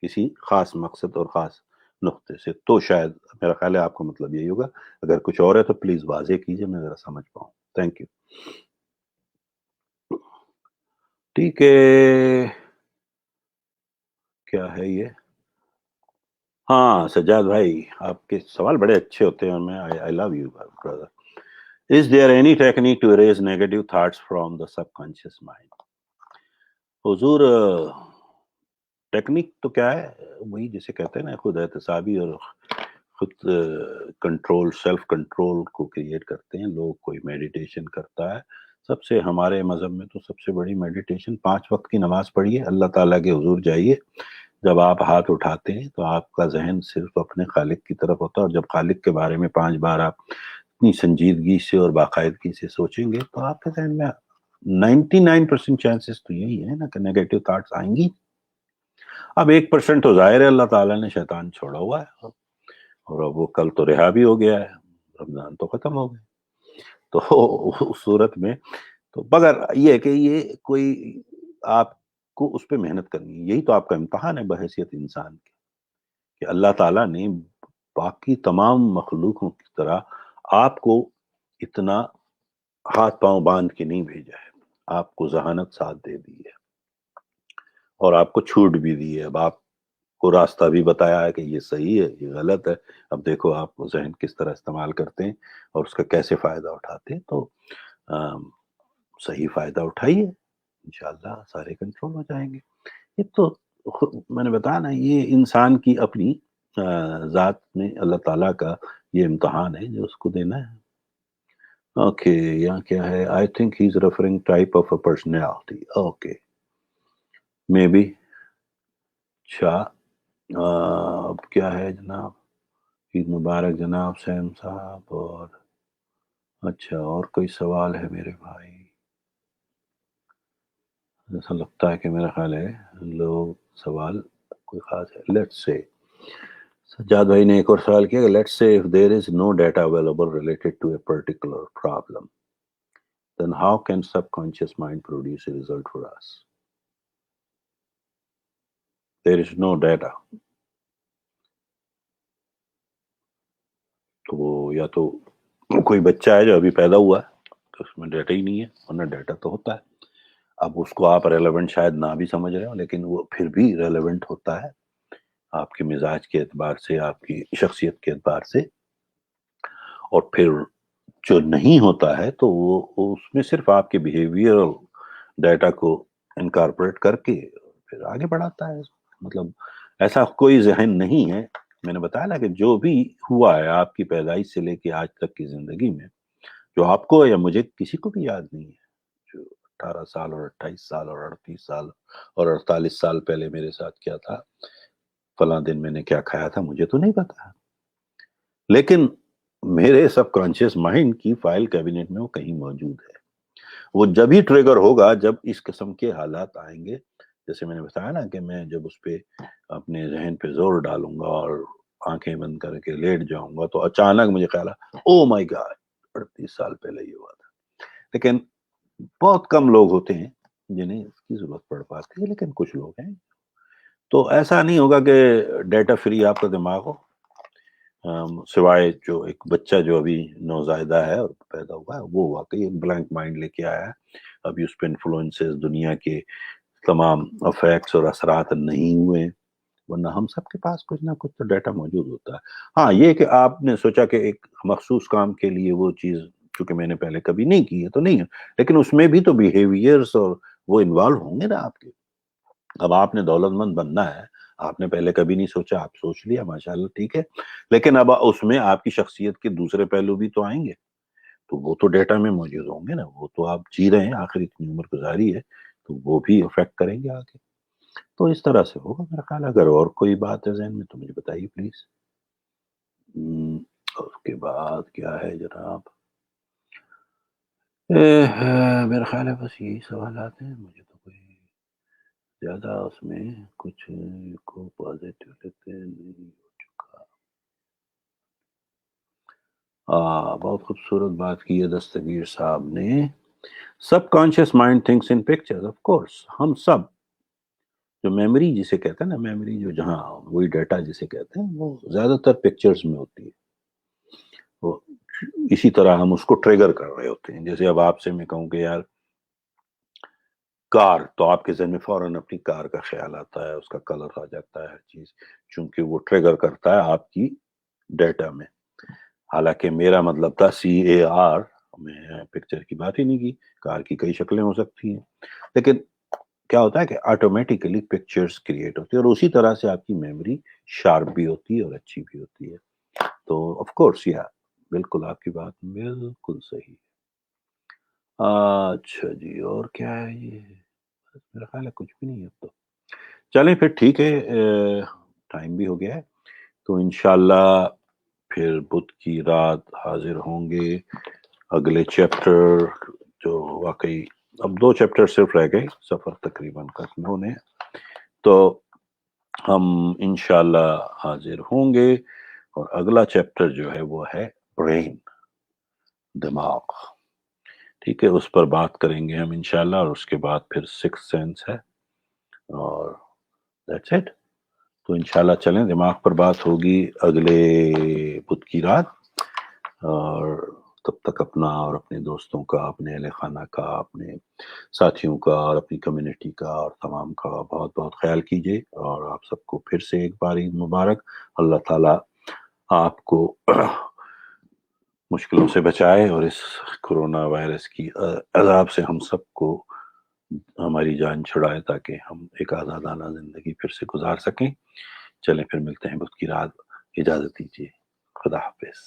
کسی خاص مقصد اور خاص نقطے سے. تو شاید میرا خیال ہے آپ کا مطلب یہی ہوگا. اگر کچھ اور ہے تو پلیز واضح کیجئے، میں ذرا سمجھ پاؤں. Thank you. ٹھیک ہے، کیا ہے یہ؟ ہاں سجاد بھائی، آپ کے سوال بڑے اچھے ہوتے ہیں اور میں I love you brother. Is there any technique to erase negative thoughts from the subconscious mind? حضور ٹیکنیک تو کیا ہے، وہی جسے کہتے ہیں نا خود احتسابی اور خود کنٹرول، سیلف کنٹرول کو کریٹ کرتے ہیں لوگ. کوئی میڈیٹیشن کرتا ہے، سب سے ہمارے مذہب میں تو سب سے بڑی میڈیٹیشن 5 وقت کی نماز پڑھیے، اللہ تعالیٰ کے حضور جائیے. جب آپ ہاتھ اٹھاتے ہیں تو آپ کا ذہن صرف اپنے خالق کی طرف ہوتا ہے، اور جب خالق کے بارے میں 5 بار آپ اتنی سنجیدگی سے اور باقاعدگی سے سوچیں گے تو آپ کے ذہن میں 99% چانسز تو یہی ہے نا کہ نیگیٹو تھاٹس آئیں گی. اب 1% تو ظاہر ہے اللہ تعالیٰ نے شیطان چھوڑا ہوا ہے، اور اب وہ کل تو رہا بھی ہو گیا ہے، رمضان تو ختم ہو گئے. تو اس صورت میں تو مگر یہ ہے کہ یہ کوئی آپ کو اس پہ محنت کرنی ہے. یہی تو آپ کا امتحان ہے بحیثیت انسان کے، کہ اللہ تعالیٰ نے باقی تمام مخلوقوں کی طرح آپ کو اتنا ہاتھ پاؤں باندھ کے نہیں بھیجا ہے. آپ کو ذہانت ساتھ دے دی ہے اور آپ کو چھوٹ بھی دی ہے. اب آپ کو راستہ بھی بتایا ہے کہ یہ صحیح ہے، یہ غلط ہے. اب دیکھو آپ ذہن کس طرح استعمال کرتے ہیں اور اس کا کیسے فائدہ اٹھاتے ہیں. تو صحیح فائدہ اٹھائیے، انشاءاللہ سارے کنٹرول ہو جائیں گے. یہ تو میں نے بتایا نا، یہ انسان کی اپنی ذات میں اللہ تعالیٰ کا یہ امتحان ہے جو اس کو دینا ہے. اوکے، یہاں کیا ہے؟ I think he is referring type of a personality. Okay, maybe. اچھا، اب کیا ہے جناب؟ عید مبارک جناب سیم صاحب. اور اچھا، اور کوئی سوال ہے میرے بھائی؟ ایسا لگتا ہے کہ میرا خیال ہے لوگ سوال کوئی خاص ہے. لیٹس سے سجاد بھائی نے ایک اور سوال کیا کہ let's say if there is no data available related to a particular problem, then how can subconscious mind produce a result for us? there is no data. تو وہ یا تو کوئی بچہ ہے جو ابھی پیدا ہوا ہے تو اس میں ڈیٹا ہی نہیں ہے، ورنہ ڈیٹا تو ہوتا ہے. اب اس کو آپ ریلیونٹ شاید نہ بھی سمجھ رہے ہو، لیکن وہ پھر بھی ریلیونٹ ہوتا ہے آپ کے مزاج کے اعتبار سے، آپ کی شخصیت کے اعتبار سے. اور پھر جو نہیں ہوتا ہے تو وہ اس میں صرف آپ کے بیہیویئرل ڈیٹا کو انکارپوریٹ کر کے پھر آگے بڑھاتا ہے. مطلب ایسا کوئی ذہن نہیں ہے. میں نے بتایا نا کہ جو بھی ہوا ہے آپ کی پیدائش سے لے کے آج تک کی زندگی میں، جو آپ کو یا مجھے کسی کو بھی یاد نہیں ہے، جو 18 سال اور 28 سال اور 38 سال اور 48 سال پہلے میرے ساتھ کیا تھا، فلاں دن میں نے کیا کھایا تھا، مجھے تو نہیں پتا. لیکن میرے سب کانشیس مائنڈ کی فائل کیبنٹ میں وہ کہیں موجود ہے. وہ جب ہی ٹریگر ہوگا جب اس قسم کے حالات آئیں گے. جیسے میں نے بتایا نا کہ میں جب اس پہ اپنے ذہن پہ زور ڈالوں گا اور آنکھیں بند کر کے لیٹ جاؤں گا تو اچانک مجھے خیال ہے او مائی گاڈ 38 سال پہلے یہ ہوا تھا. لیکن بہت کم لوگ ہوتے ہیں جنہیں اس کی ضرورت پڑ پاتی ہے، لیکن کچھ لوگ ہیں. تو ایسا نہیں ہوگا کہ ڈیٹا فری آپ کا دماغ ہو، سوائے جو ایک بچہ جو ابھی نوزائیدہ ہے اور پیدا ہوا ہے وہ واقعی ایک بلینک مائنڈ لے کے آیا ہے. ابھی اس پہ انفلوئنسز دنیا کے تمام افیکٹس اور اثرات نہیں ہوئے، ورنہ ہم سب کے پاس کچھ نہ کچھ تو ڈیٹا موجود ہوتا ہے. ہاں یہ کہ آپ نے سوچا کہ ایک مخصوص کام کے لیے وہ چیز چونکہ میں نے پہلے کبھی نہیں کی ہے تو نہیں ہے، لیکن اس میں بھی تو بیہیویئرس اور وہ انوالو ہوں گے نا آپ کے. اب آپ نے دولت مند بننا ہے، آپ نے پہلے کبھی نہیں سوچا، آپ سوچ لیا، ماشاءاللہ ٹھیک ہے. لیکن اب اس میں آپ کی شخصیت کے دوسرے پہلو بھی تو آئیں گے، تو وہ تو ڈیٹا میں موجود ہوں گے نا. وہ تو آپ جی رہے ہیں، آخر اتنی عمر گزاری ہے تو وہ بھی افیکٹ کریں گے آگے. تو اس طرح سے ہوگا میرا خیال. اگر اور کوئی بات ہے ذہن میں تو مجھے بتائیے پلیز. اس کے بعد کیا ہے جناب؟ میرا خیال ہے بس یہی سوالات ہیں. مجھے تو کوئی زیادہ اس میں کچھ کو پازیٹیو لیتے نہیں ہو چکا. بہت خوبصورت بات کی ہے دستگیر صاحب نے. Subconscious mind thinks in pictures. Of course ہم سب جو میموری جسے کہتے ہیں نا، میموری جو جہاں وہی ڈیٹا جسے کہتے ہیں، وہ زیادہ تر پکچرز میں ہوتی ہے. وہ اسی طرح ہم اس کو ٹریگر کر رہے ہوتے ہیں. جیسے اب آپ سے میں کہوں کہ یار کار، تو آپ کے ذہن میں فوراً اپنی کار کا خیال آتا ہے، اس کا کلر آ جاتا ہے، ہر چیز، چونکہ وہ ٹریگر کرتا ہے آپ کی ڈیٹا میں. حالانکہ میرا مطلب تھا CAR، میں پکچر کی بات ہی نہیں کی. کار کی کئی شکلیں ہو سکتی ہیں، لیکن کیا ہوتا ہے کہ آٹومیٹیکلی پکچرز کریٹ ہوتی ہے، اور اسی طرح سے آپ کی میموری شارپ بھی ہوتی ہے اور اچھی بھی ہوتی ہے. تو آف کورس یا بالکل آپ کی بات بالکل صحیح. اچھا جی، اور کیا ہے یہ؟ میرا خیال ہے کچھ بھی نہیں ہے اب تو. چلیں پھر ٹھیک ہے، ٹائم بھی ہو گیا ہے. تو انشاءاللہ پھر بدھ کی رات حاضر ہوں گے. اگلے چیپٹر جو واقعی اب 2 چیپٹر صرف رہ گئے سفر تقریباً ختم ہونے، تو ہم انشاءاللہ حاضر ہوں گے. اور اگلا چیپٹر جو ہے وہ ہے برین، دماغ. ٹھیک ہے، اس پر بات کریں گے ہم انشاءاللہ. اور اس کے بعد پھر 6 سینس ہے، اور دیٹس اٹ. تو انشاءاللہ چلیں، دماغ پر بات ہوگی اگلے بدھ کی رات. اور تب تک اپنا اور اپنے دوستوں کا، اپنے اہل خانہ کا، اپنے ساتھیوں کا اور اپنی کمیونٹی کا اور تمام کا بہت بہت خیال کیجیے. اور آپ سب کو پھر سے ایک بار عید مبارک. اللہ تعالیٰ آپ کو مشکلوں سے بچائے اور اس کرونا وائرس کی عذاب سے ہم سب کو ہماری جان چھڑائے، تاکہ ہم ایک آزادانہ زندگی پھر سے گزار سکیں. چلیں پھر ملتے ہیں بدھ کی رات. اجازت دیجیے. خدا حافظ.